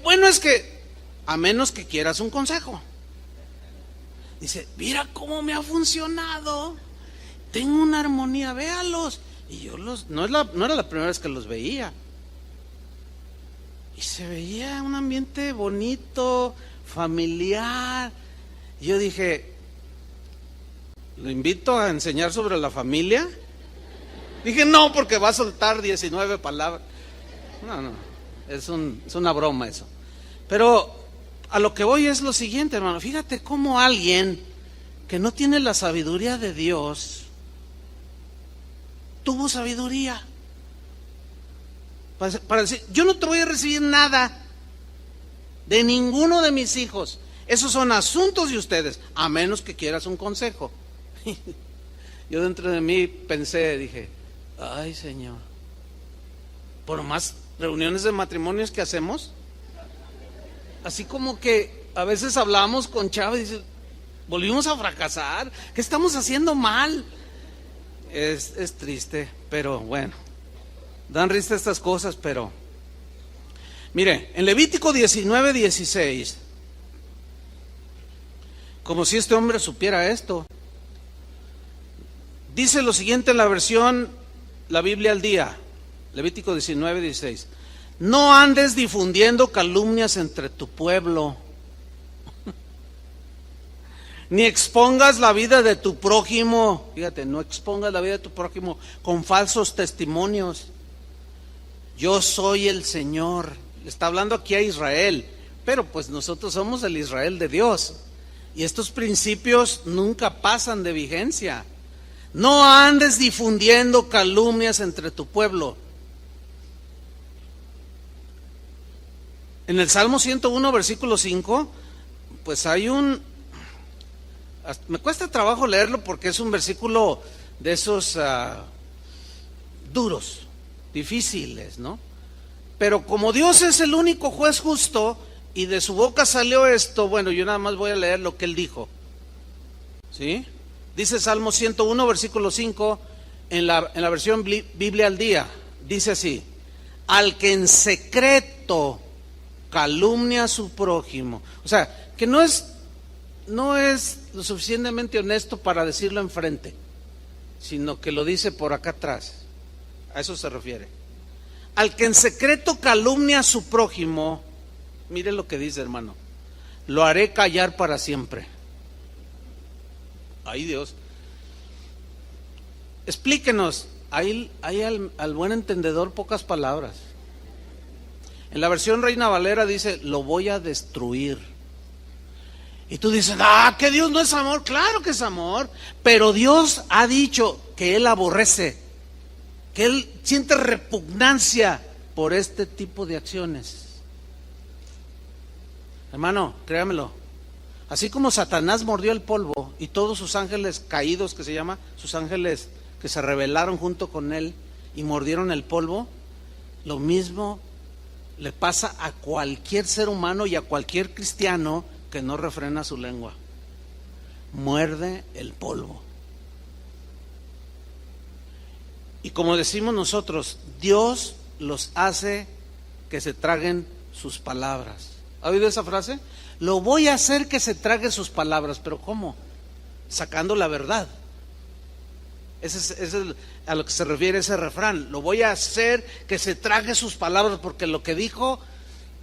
Bueno, es que, a menos que quieras un consejo. Dice, mira cómo me ha funcionado. Tengo una armonía, véalos. Y yo no era la primera vez que los veía. Y se veía un ambiente bonito, familiar. Y yo dije, ¿lo invito a enseñar sobre la familia? Dije, no, porque va a soltar 19 palabras. No, es una broma eso. Pero a lo que voy es lo siguiente, hermano. Fíjate cómo alguien que no tiene la sabiduría de Dios tuvo sabiduría para decir, yo no te voy a recibir nada. de ninguno de mis hijos. Esos son asuntos de ustedes, a menos que quieras un consejo. Yo dentro de mí pensé, dije, ay Señor, por más reuniones de matrimonios que hacemos, así como que a veces hablamos con Chava y dice, volvimos a fracasar, ¿qué estamos haciendo mal? Es triste, pero bueno, dan risa estas cosas, pero mire, en Levítico 19:16, como si este hombre supiera esto, dice lo siguiente en la versión, la Biblia al día, Levítico 19:16, no andes difundiendo calumnias entre tu pueblo, ni expongas la vida de tu prójimo, fíjate, no expongas la vida de tu prójimo con falsos testimonios. Yo soy el Señor. Está hablando aquí a Israel, pero pues nosotros somos el Israel de Dios. Y estos principios nunca pasan de vigencia. No andes difundiendo calumnias entre tu pueblo. En el Salmo 101, versículo 5, pues hay me cuesta trabajo leerlo porque es un versículo de esos duros, difíciles, ¿no? Pero como Dios es el único juez justo y de su boca salió esto, bueno, yo nada más voy a leer lo que él dijo. ¿Sí? Dice Salmo 101, versículo 5, en la versión Biblia al día, dice así: al que en secreto calumnia a su prójimo. O sea, que no es lo suficientemente honesto para decirlo enfrente, sino que lo dice por acá atrás. A eso se refiere. Al que en secreto calumnia a su prójimo, mire lo que dice, hermano: lo haré callar para siempre. Ay, Dios. Explíquenos. Hay al buen entendedor pocas palabras. En la versión Reina Valera dice: lo voy a destruir. Y tú dices, que Dios no es amor. Claro que es amor, pero Dios ha dicho que Él aborrece, que Él siente repugnancia por este tipo de acciones. Hermano, créamelo, así como Satanás mordió el polvo y todos sus ángeles caídos, que se llama, sus ángeles que se rebelaron junto con él y mordieron el polvo, lo mismo le pasa a cualquier ser humano y a cualquier cristiano que no refrena su lengua. Muerde el polvo. Y como decimos nosotros, Dios los hace que se traguen sus palabras. ¿Ha oído esa frase? Lo voy a hacer que se trague sus palabras. ¿Pero cómo? Sacando la verdad. Ese es a lo que se refiere ese refrán. Lo voy a hacer que se trague sus palabras, porque lo que dijo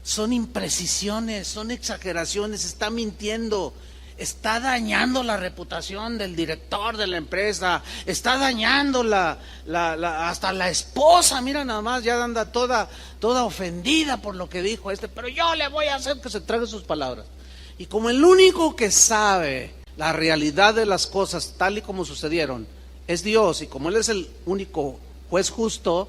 son imprecisiones, son exageraciones, está mintiendo, está dañando la reputación del director de la empresa, está dañando hasta la esposa. Mira nada más, ya anda toda ofendida por lo que dijo pero yo le voy a hacer que se trague sus palabras. Y como el único que sabe la realidad de las cosas tal y como sucedieron es Dios, y como Él es el único juez justo,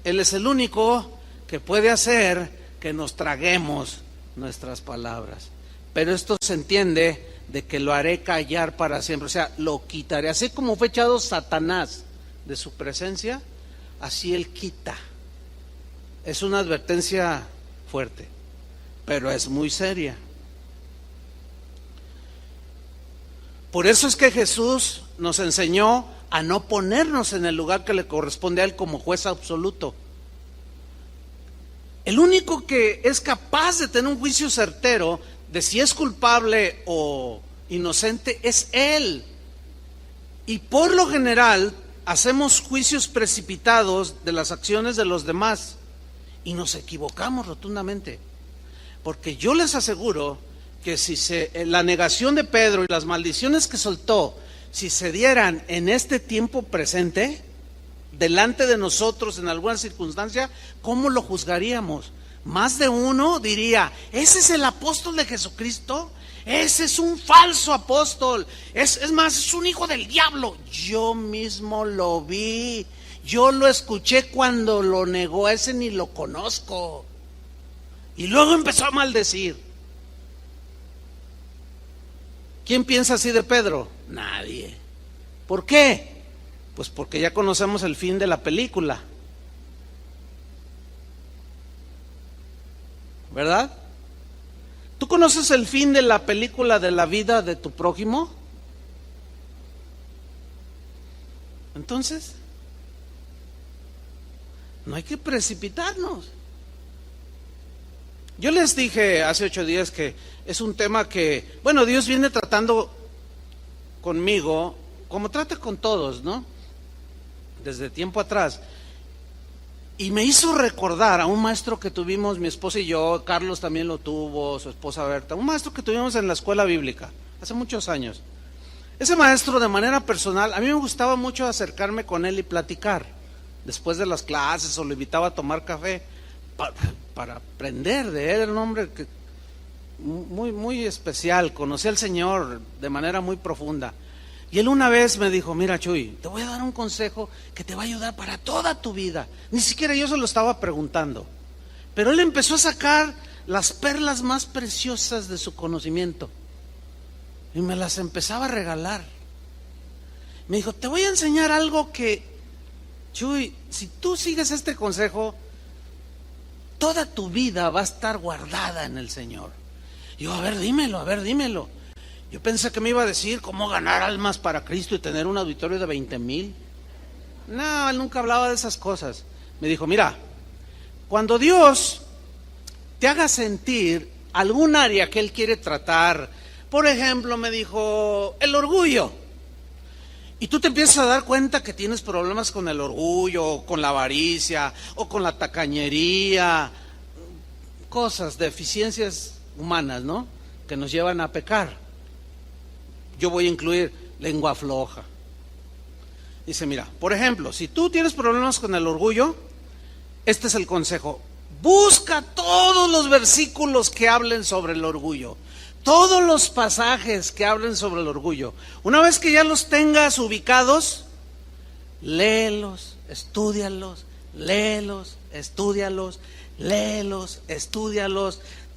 Él es el único que puede hacer que nos traguemos nuestras palabras. Pero esto se entiende de que lo haré callar para siempre, o sea, lo quitaré. Así como fue echado Satanás de su presencia, así Él quita. Es una advertencia fuerte, pero es muy seria. Por eso es que Jesús nos enseñó a no ponernos en el lugar que le corresponde a Él como juez absoluto. El único que es capaz de tener un juicio certero de si es culpable o inocente es Él. Y por lo general hacemos juicios precipitados de las acciones de los demás y nos equivocamos rotundamente. Porque yo les aseguro que si la negación de Pedro y las maldiciones que soltó, si se dieran en este tiempo presente, delante de nosotros en alguna circunstancia, ¿cómo lo juzgaríamos? Más de uno diría: ese es el apóstol de Jesucristo, ese es un falso apóstol, es más, es un hijo del diablo. Yo mismo lo vi, yo lo escuché cuando lo negó, ese ni lo conozco. Y luego empezó a maldecir. ¿Quién piensa así de Pedro? Nadie. ¿Por qué? Pues porque ya conocemos el fin de la película, ¿verdad? ¿Tú conoces el fin de la película de la vida de tu prójimo? Entonces, no hay que precipitarnos. Yo les dije hace 8 días que es un tema que, bueno, Dios viene tratando conmigo, como trata con todos, ¿no? Desde tiempo atrás. Y me hizo recordar a un maestro que tuvimos, mi esposa y yo, Carlos también lo tuvo, su esposa Berta, un maestro que tuvimos en la escuela bíblica, hace muchos años. Ese maestro, de manera personal, a mí me gustaba mucho acercarme con él y platicar, después de las clases, o lo invitaba a tomar café, para aprender de él. Era un hombre que, muy especial, conocía al Señor de manera muy profunda. Y él una vez me dijo: mira, Chuy, te voy a dar un consejo que te va a ayudar para toda tu vida. Ni siquiera yo se lo estaba preguntando, pero él empezó a sacar las perlas más preciosas de su conocimiento y me las empezaba a regalar. Me dijo: te voy a enseñar algo que, Chuy, si tú sigues este consejo, toda tu vida va a estar guardada en el Señor. Y yo: a ver, dímelo. Yo pensé que me iba a decir cómo ganar almas para Cristo y tener un auditorio de 20,000. No, él nunca hablaba de esas cosas. Me dijo: mira, cuando Dios te haga sentir algún área que Él quiere tratar, por ejemplo, me dijo, el orgullo, y tú te empiezas a dar cuenta que tienes problemas con el orgullo, o con la avaricia, o con la tacañería, cosas, deficiencias humanas, ¿no?, que nos llevan a pecar. Yo voy a incluir lengua floja. Dice: mira, por ejemplo, si tú tienes problemas con el orgullo, este es el consejo: busca todos los versículos que hablen sobre el orgullo, todos los pasajes que hablen sobre el orgullo. Una vez que ya los tengas ubicados, léelos, estúdialos,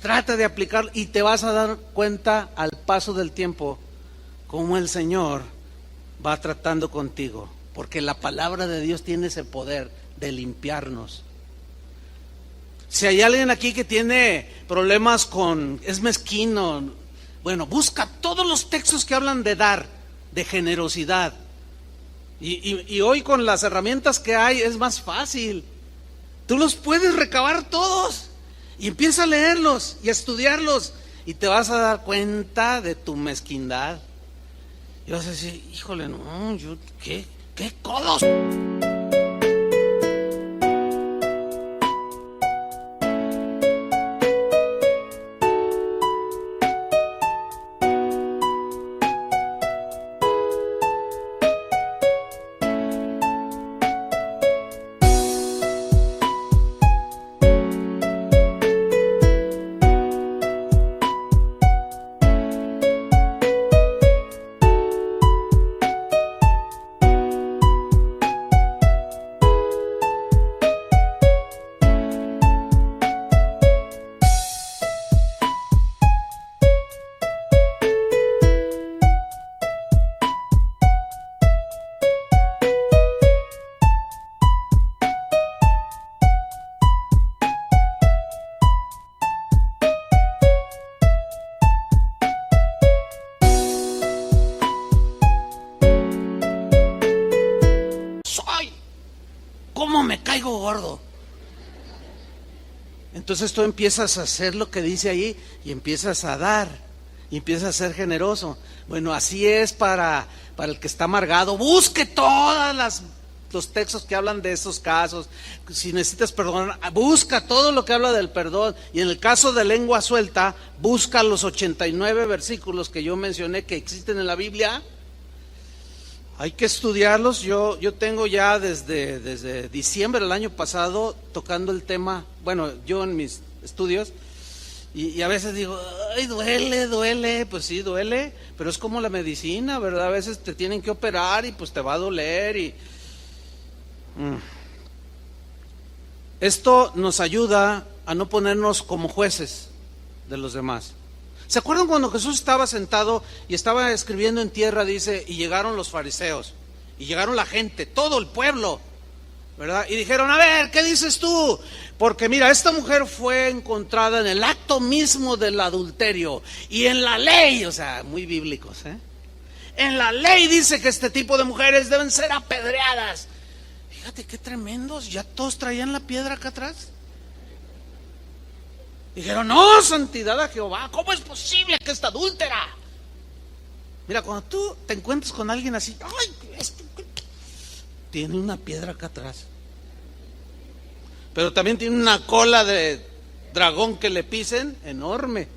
trata de aplicar, y te vas a dar cuenta al paso del tiempo cómo el Señor va tratando contigo, porque la palabra de Dios tiene ese poder de limpiarnos. Si hay alguien aquí que tiene problemas es mezquino, bueno, busca todos los textos que hablan de dar, de generosidad. Y hoy, con las herramientas que hay, es más fácil. Tú los puedes recabar todos y empieza a leerlos y a estudiarlos, y te vas a dar cuenta de tu mezquindad. Y vas a decir: híjole, no, ¿qué codos? ¿Cómo me caigo gordo? Entonces tú empiezas a hacer lo que dice ahí y empiezas a dar y empiezas a ser generoso. Bueno, así es para el que está amargado. Busque todos los textos que hablan de esos casos. Si necesitas perdonar, busca todo lo que habla del perdón. Y en el caso de lengua suelta, busca los 89 versículos que yo mencioné que existen en la Biblia. Hay que estudiarlos. Yo tengo ya desde diciembre del año pasado tocando el tema, bueno, yo en mis estudios, y a veces digo: ay, duele, pues sí, duele, pero es como la medicina, ¿verdad? A veces te tienen que operar y pues te va a doler. Esto nos ayuda a no ponernos como jueces de los demás. ¿Se acuerdan cuando Jesús estaba sentado y estaba escribiendo en tierra? Dice, y llegaron los fariseos, y llegaron la gente, todo el pueblo, ¿verdad? Y dijeron, a ver, ¿qué dices tú? Porque mira, esta mujer fue encontrada en el acto mismo del adulterio, y en la ley, o sea, muy bíblicos, en la ley dice que este tipo de mujeres deben ser apedreadas. Fíjate qué tremendos, ya todos traían la piedra acá atrás. Dijeron, no, santidad a Jehová, ¿cómo es posible que esta adúltera? Mira, cuando tú te encuentras con alguien así, ay, tiene una piedra acá atrás, pero también tiene una cola de dragón que le pisen enorme,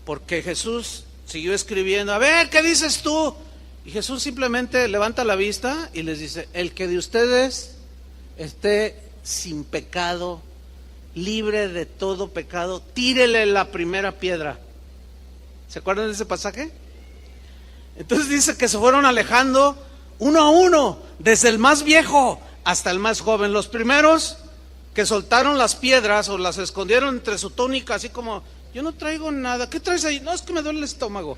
porque Jesús siguió escribiendo, a ver, ¿qué dices tú? Y Jesús simplemente levanta la vista y les dice, el que de ustedes esté sin pecado, libre de todo pecado, tírele la primera piedra. ¿Se acuerdan de ese pasaje? Entonces dice que se fueron alejando uno a uno, desde el más viejo hasta el más joven. Los primeros que soltaron las piedras o las escondieron entre su túnica, así como, yo no traigo nada, ¿qué traes ahí? No, es que me duele el estómago.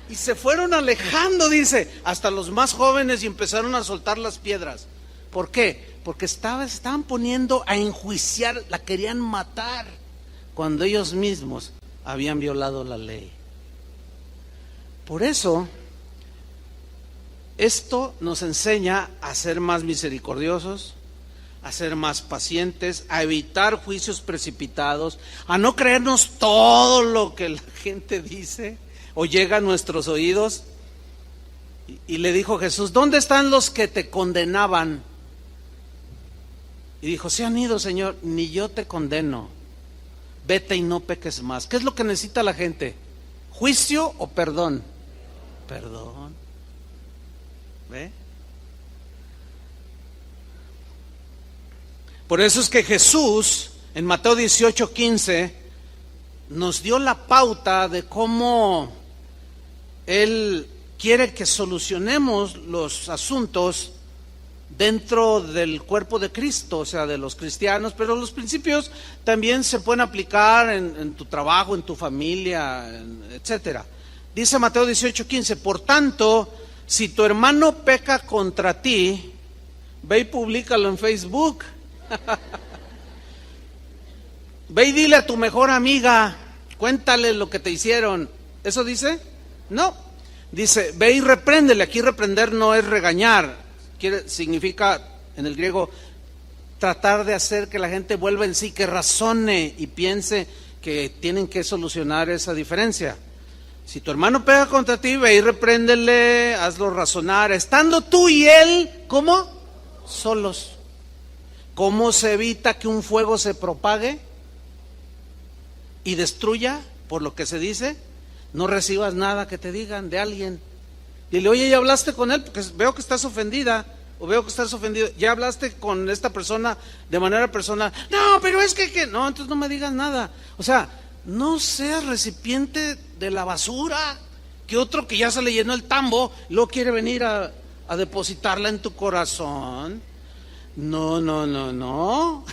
Y se fueron alejando, dice, hasta los más jóvenes, y empezaron a soltar las piedras. ¿Por qué? Porque estaban poniendo a enjuiciar, la querían matar, cuando ellos mismos habían violado la ley. Por eso, esto nos enseña a ser más misericordiosos, a ser más pacientes, a evitar juicios precipitados, a no creernos todo lo que la gente dice o llega a nuestros oídos. Y le dijo Jesús, ¿dónde están los que te condenaban? Y dijo, se han ido, Señor, ni yo te condeno, vete y no peques más. ¿Qué es lo que necesita la gente? ¿Juicio o perdón? Perdón. ¿Ve? Por eso es que Jesús, en Mateo 18:15, nos dio la pauta de cómo Él quiere que solucionemos los asuntos dentro del cuerpo de Cristo, o sea, de los cristianos, pero los principios también se pueden aplicar en tu trabajo, en tu familia, etcétera. Dice Mateo 18:15, por tanto, si tu hermano peca contra ti, ve y públicalo en Facebook. Ve y dile a tu mejor amiga, cuéntale lo que te hicieron. ¿Eso dice? No. Dice, ve y repréndele. Aquí reprender no es regañar. Significa, en el griego, tratar de hacer que la gente vuelva en sí, que razone y piense que tienen que solucionar esa diferencia. Si tu hermano pega contra ti, ve y repréndele, hazlo razonar, estando tú y él, ¿cómo? Solos. ¿Cómo se evita que un fuego se propague y destruya por lo que se dice? No recibas nada que te digan de alguien. Dile, oye, ¿ya hablaste con él? Porque veo que estás ofendida, o veo que estás ofendido. ¿Ya hablaste con esta persona de manera personal? No, pero es que no, entonces no me digas nada. O sea, no seas recipiente de la basura que otro que ya se le llenó el tambo, luego quiere venir a depositarla en tu corazón. No.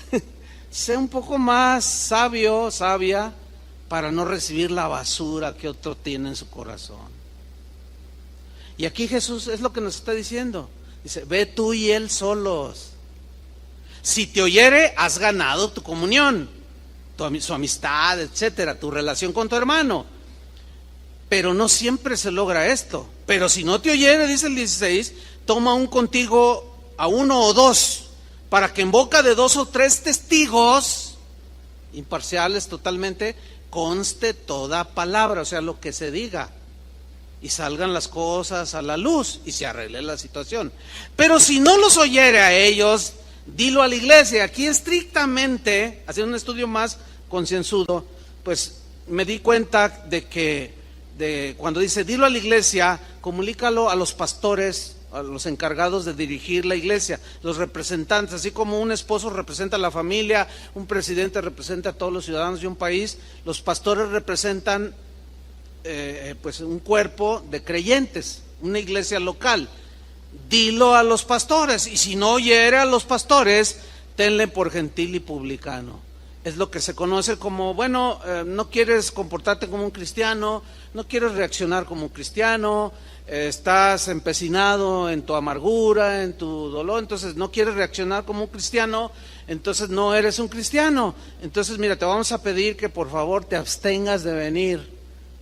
Sé un poco más sabio, sabia, para no recibir la basura que otro tiene en su corazón. Y aquí Jesús es lo que nos está diciendo. Dice, ve tú y él solos. Si te oyere, has ganado tu comunión, su amistad, etcétera, tu relación con tu hermano. Pero no siempre se logra esto. Pero si no te oyere, dice el 16, toma un contigo a uno o dos, para que en boca de 2 o 3 testigos, imparciales totalmente, conste toda palabra, o sea, lo que se diga, y salgan las cosas a la luz y se arregle la situación. Pero si no los oyere a ellos, dilo a la iglesia. Aquí estrictamente, haciendo un estudio más concienzudo, pues me di cuenta de que cuando dice dilo a la iglesia, comunícalo a los pastores, a los encargados de dirigir la iglesia, los representantes, así como un esposo representa a la familia, un presidente representa a todos los ciudadanos de un país, los pastores representan pues un cuerpo de creyentes, una iglesia local. Dilo a los pastores, y si no oyere a los pastores, tenle por gentil y publicano. Es lo que se conoce como, bueno, no quieres comportarte como un cristiano, no quieres reaccionar como un cristiano, estás empecinado en tu amargura, en tu dolor, entonces no quieres reaccionar como un cristiano, entonces no eres un cristiano. Entonces, mira, te vamos a pedir que por favor te abstengas de venir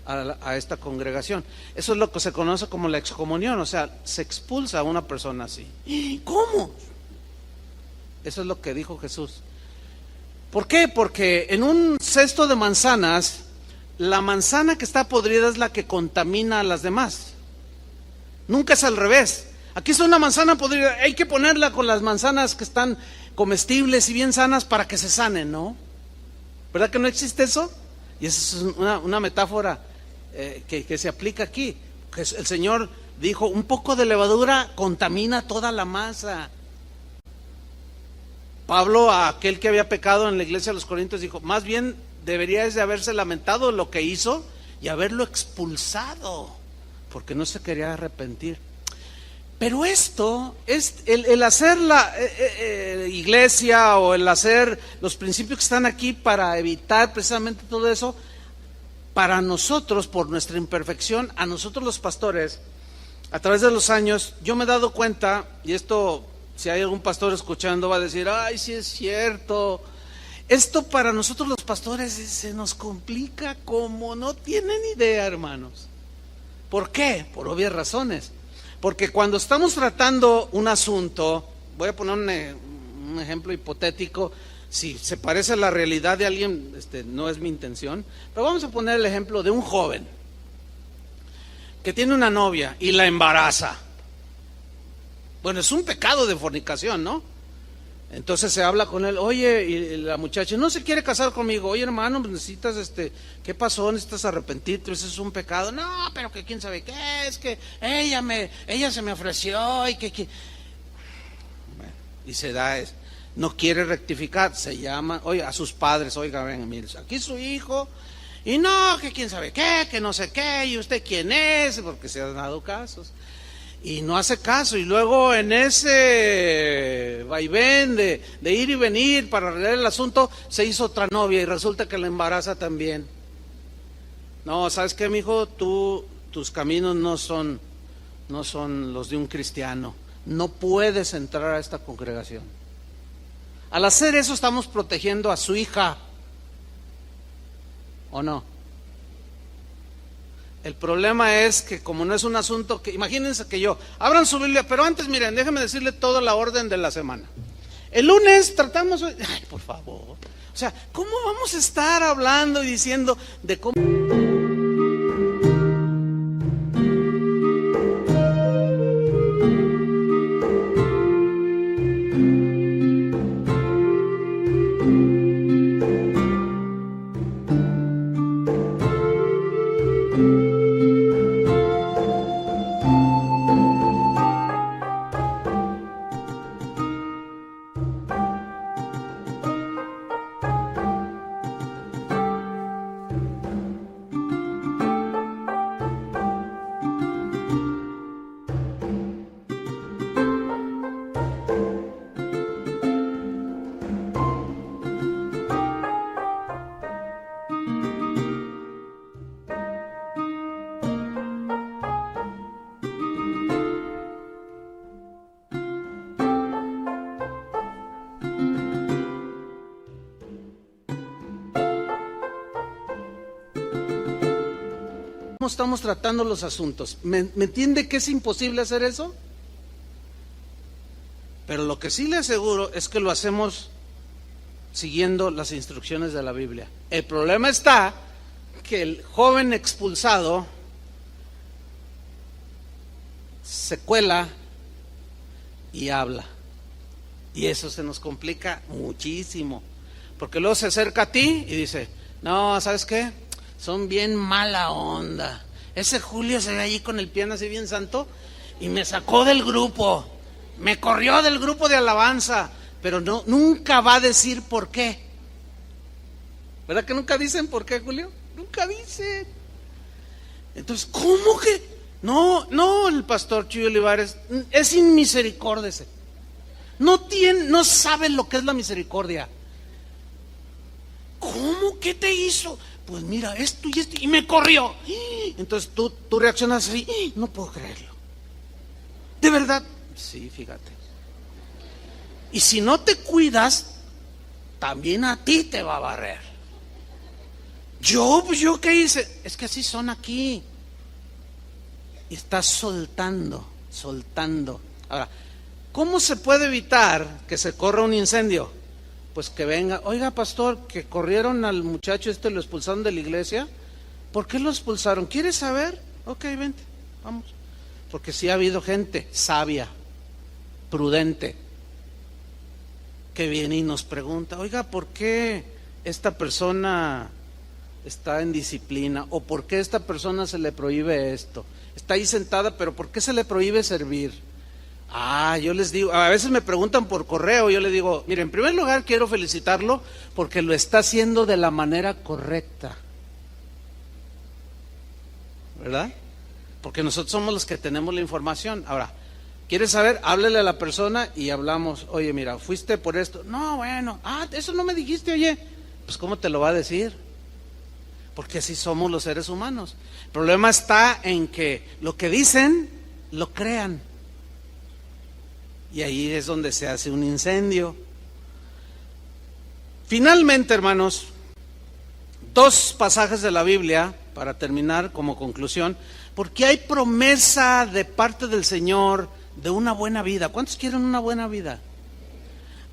a esta congregación. Eso es lo que se conoce como la excomunión, o sea, se expulsa a una persona así. ¿Cómo? Eso es lo que dijo Jesús. ¿Por qué? Porque en un cesto de manzanas, la manzana que está podrida es la que contamina a las demás. Nunca es al revés. Aquí está una manzana podrida, hay que ponerla con las manzanas que están comestibles y bien sanas para que se sanen, ¿no? ¿Verdad que no existe eso? Y esa es una metáfora que se aplica aquí. El Señor dijo, un poco de levadura contamina toda la masa. Pablo, a aquel que había pecado en la iglesia de los Corintios, dijo, más bien deberíais de haberse lamentado de lo que hizo y haberlo expulsado, porque no se quería arrepentir. Pero esto, es el hacer la iglesia o el hacer los principios que están aquí para evitar precisamente todo eso, para nosotros, por nuestra imperfección, a nosotros los pastores, a través de los años, yo me he dado cuenta, y esto, si hay algún pastor escuchando va a decir, ay, sí es cierto, esto para nosotros los pastores se nos complica como no tienen idea, hermanos. ¿Por qué? Por obvias razones. Porque cuando estamos tratando un asunto, voy a poner un ejemplo hipotético, si se parece a la realidad de alguien, no es mi intención, pero vamos a poner el ejemplo de un joven que tiene una novia y la embaraza. Bueno, es un pecado de fornicación, ¿no? Entonces se habla con él, oye, y la muchacha no se quiere casar conmigo, oye hermano, pues necesitas, ¿qué pasó? Necesitas arrepentirte, eso es un pecado. No, pero que quién sabe qué, es que ella se me ofreció y que bueno, y se da eso. No quiere rectificar, se llama, oye, a sus padres, oiga, ven, mire, aquí su hijo, y no, que quién sabe qué, que no sé qué, y usted quién es, porque se han dado casos. Y no hace caso, y luego en ese vaivén de ir y venir para arreglar el asunto, se hizo otra novia y resulta que la embaraza también. No, ¿sabes qué, mijo? Tus caminos no son los de un cristiano. No puedes entrar a esta congregación. Al hacer eso estamos protegiendo a su hija, ¿o no? El problema es que como no es un asunto que, imagínense que abran su Biblia, pero antes miren, déjenme decirle toda la orden de la semana. El lunes tratamos, ay, por favor, o sea, ¿cómo vamos a estar hablando y diciendo de cómo? ¿Cómo estamos tratando los asuntos? ¿Me entiende que es imposible hacer eso? Pero lo que sí le aseguro es que lo hacemos siguiendo las instrucciones de la Biblia. El problema está que el joven expulsado se cuela y habla. Y eso se nos complica muchísimo. Porque luego se acerca a ti y dice, no, ¿sabes qué? Son bien mala onda. Ese Julio se ve allí con el piano así bien santo y me sacó del grupo, me corrió del grupo de alabanza, pero no, nunca va a decir por qué. ¿Verdad que nunca dicen por qué, Julio? Nunca dicen. Entonces, ¿cómo que? No, el pastor Chuy Olivares es inmisericordioso. No sabe lo que es la misericordia. ¿Cómo? ¿Qué te hizo? Pues mira, esto y esto, y me corrió. Entonces tú reaccionas así, no puedo creerlo. ¿De verdad? Sí, fíjate. Y si no te cuidas, también a ti te va a barrer. Pues yo qué hice, es que así son aquí. Y estás soltando. Ahora, ¿cómo se puede evitar que se corra un incendio? Pues que venga, oiga pastor, que corrieron al muchacho lo expulsaron de la iglesia. ¿Por qué lo expulsaron? ¿Quieres saber? Ok, vente, vamos. Porque sí ha habido gente sabia, prudente, que viene y nos pregunta, oiga, ¿por qué esta persona está en disciplina? ¿O por qué a esta persona se le prohíbe esto? Está ahí sentada, pero ¿por qué se le prohíbe servir? Yo les digo, a veces me preguntan por correo, yo les digo, mire, en primer lugar quiero felicitarlo porque lo está haciendo de la manera correcta, ¿verdad? Porque nosotros somos los que tenemos la información. Ahora, ¿quieres saber? Háblele a la persona y hablamos, oye, mira, fuiste por esto. No, bueno, eso no me dijiste, oye. Pues ¿cómo te lo va a decir? Porque así somos los seres humanos. El problema está en que lo que dicen, lo crean. Y ahí es donde se hace un incendio. Finalmente, hermanos, 2 pasajes de la Biblia, para terminar como conclusión, porque hay promesa de parte del Señor de una buena vida. ¿Cuántos quieren una buena vida?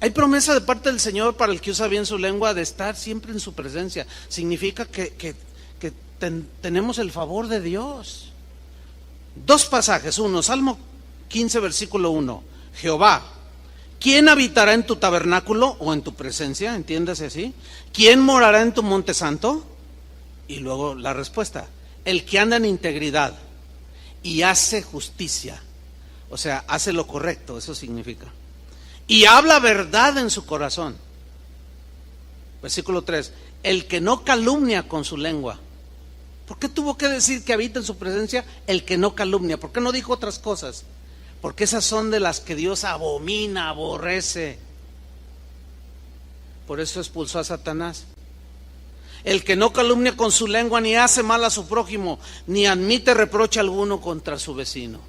Hay promesa de parte del Señor para el que usa bien su lengua de estar siempre en su presencia. Significa que tenemos el favor de Dios. 2 pasajes. Uno, Salmo 15, versículo 1. Jehová, ¿quién habitará en tu tabernáculo o en tu presencia? Entiéndase así. ¿Quién morará en tu monte santo? Y luego la respuesta, el que anda en integridad y hace justicia, o sea, hace lo correcto, eso significa. Y habla verdad en su corazón. Versículo 3, el que no calumnia con su lengua. ¿Por qué tuvo que decir que habita en su presencia el que no calumnia? ¿Por qué no dijo otras cosas? Porque esas son de las que Dios abomina, aborrece. Por eso expulsó a Satanás. El que no calumnia con su lengua, ni hace mal a su prójimo, ni admite reproche alguno contra su vecino.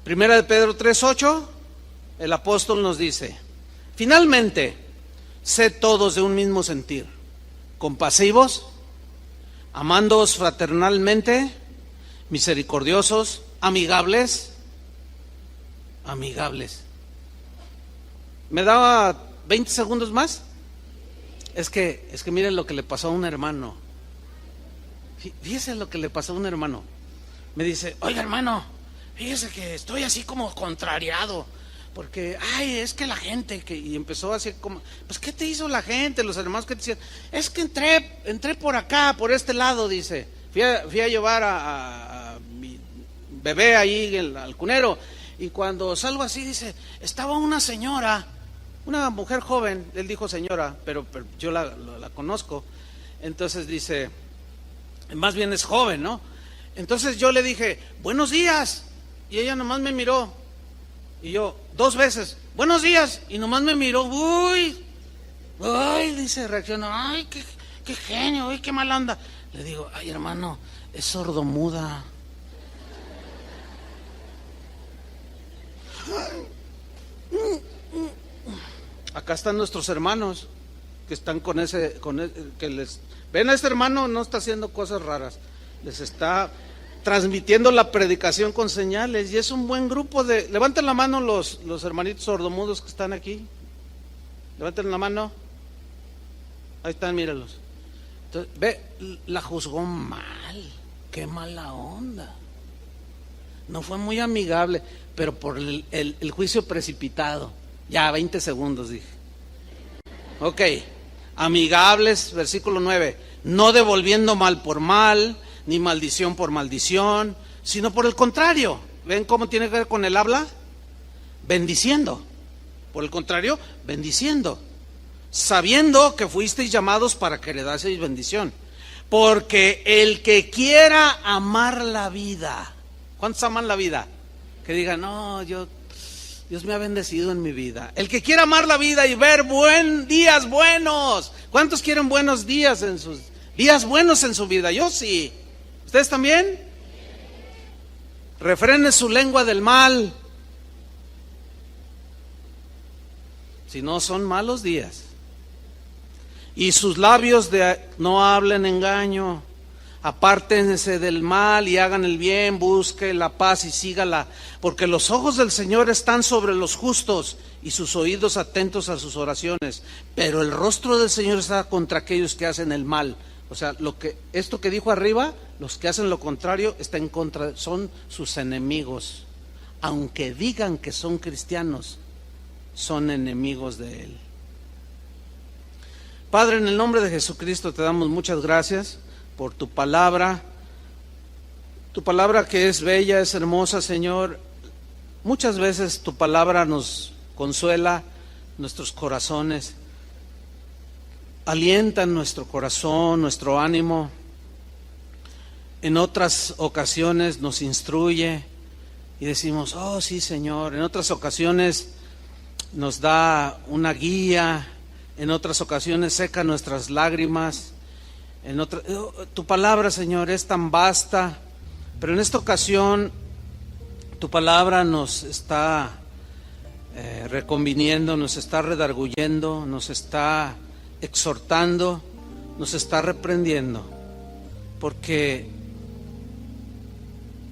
Primera de Pedro 3:8, el apóstol nos dice, finalmente, sed todos de un mismo sentir, compasivos, amándoos fraternalmente, misericordiosos, amigables. ¿Me daba 20 segundos más? Es que miren lo que le pasó a un hermano. Fíjese lo que le pasó a un hermano. Me dice, oiga hermano, fíjese que estoy así como contrariado. Porque, es que la gente, y empezó así como, pues ¿qué te hizo la gente? Los hermanos que te decían, es que entré por acá, por este lado, dice. Fui a llevar a mi bebé ahí al cunero. Y cuando salgo así, dice, estaba una señora, una mujer joven, él dijo señora, pero yo la conozco. Entonces dice, más bien es joven, ¿no? Entonces yo le dije, buenos días. Y ella nomás me miró. Y yo, 2 veces, buenos días. Y nomás me miró, uy, dice, reaccionó, qué genio, qué mal anda. Le digo, hermano, es sordomuda. Acá están nuestros hermanos que están con que les ven a este hermano, no está haciendo cosas raras, les está transmitiendo la predicación con señales, y es un buen grupo levanten la mano los hermanitos sordomudos que están aquí, levanten la mano, ahí están, míralos. Entonces, ve, la juzgó mal, qué mala onda, no fue muy amigable, pero por el juicio precipitado. Ya, 20 segundos dije. Ok, amigables, versículo 9, no devolviendo mal por mal, ni maldición por maldición, sino por el contrario. ¿Ven cómo tiene que ver con el habla? Bendiciendo. Por el contrario, bendiciendo. Sabiendo que fuisteis llamados para que heredaseis bendición. Porque el que quiera amar la vida, ¿cuántos aman la vida? Que digan, no, yo Dios me ha bendecido en mi vida. El que quiera amar la vida y ver días buenos. ¿Cuántos quieren buenos días días buenos en su vida? Yo sí. ¿Ustedes también? Refrene su lengua del mal. Si no, son malos días. Y sus labios no hablen engaño. Apártense del mal y hagan el bien, busque la paz y sígala, porque los ojos del Señor están sobre los justos y sus oídos atentos a sus oraciones, pero el rostro del Señor está contra aquellos que hacen el mal. O sea, esto que dijo arriba, los que hacen lo contrario está en contra, son sus enemigos. Aunque digan que son cristianos, son enemigos de Él. Padre, en el nombre de Jesucristo te damos muchas gracias por tu palabra que es bella, es hermosa, Señor. Muchas veces tu palabra nos consuela nuestros corazones, alienta nuestro corazón, nuestro ánimo. En otras ocasiones nos instruye y decimos, oh sí, Señor. En otras ocasiones nos da una guía, en otras ocasiones seca nuestras lágrimas. Tu palabra, Señor, es tan vasta, pero en esta ocasión tu palabra nos está reconviniendo, nos está redarguyendo, nos está exhortando, nos está reprendiendo, porque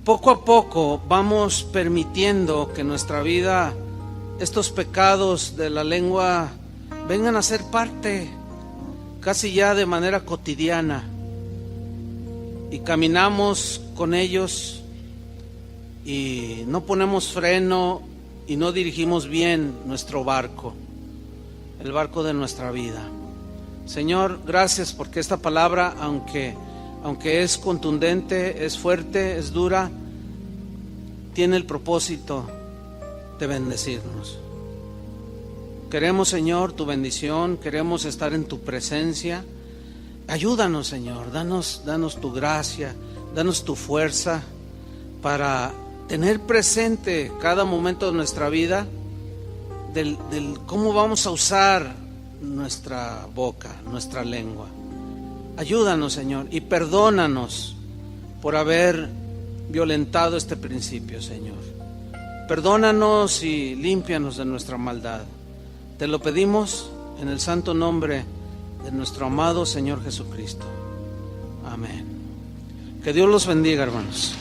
poco a poco vamos permitiendo que en nuestra vida estos pecados de la lengua vengan a ser parte casi ya de manera cotidiana, y caminamos con ellos y no ponemos freno y no dirigimos bien nuestro barco, el barco de nuestra vida. Señor, gracias porque esta palabra, aunque es contundente, es fuerte, es dura, tiene el propósito de bendecirnos. Queremos, Señor, tu bendición, queremos estar en tu presencia. Ayúdanos, Señor, danos tu gracia, danos tu fuerza para tener presente cada momento de nuestra vida del cómo vamos a usar nuestra boca, nuestra lengua. Ayúdanos, Señor, y perdónanos por haber violentado este principio, Señor. Perdónanos y límpianos de nuestra maldad. Te lo pedimos en el santo nombre de nuestro amado Señor Jesucristo. Amén. Que Dios los bendiga, hermanos.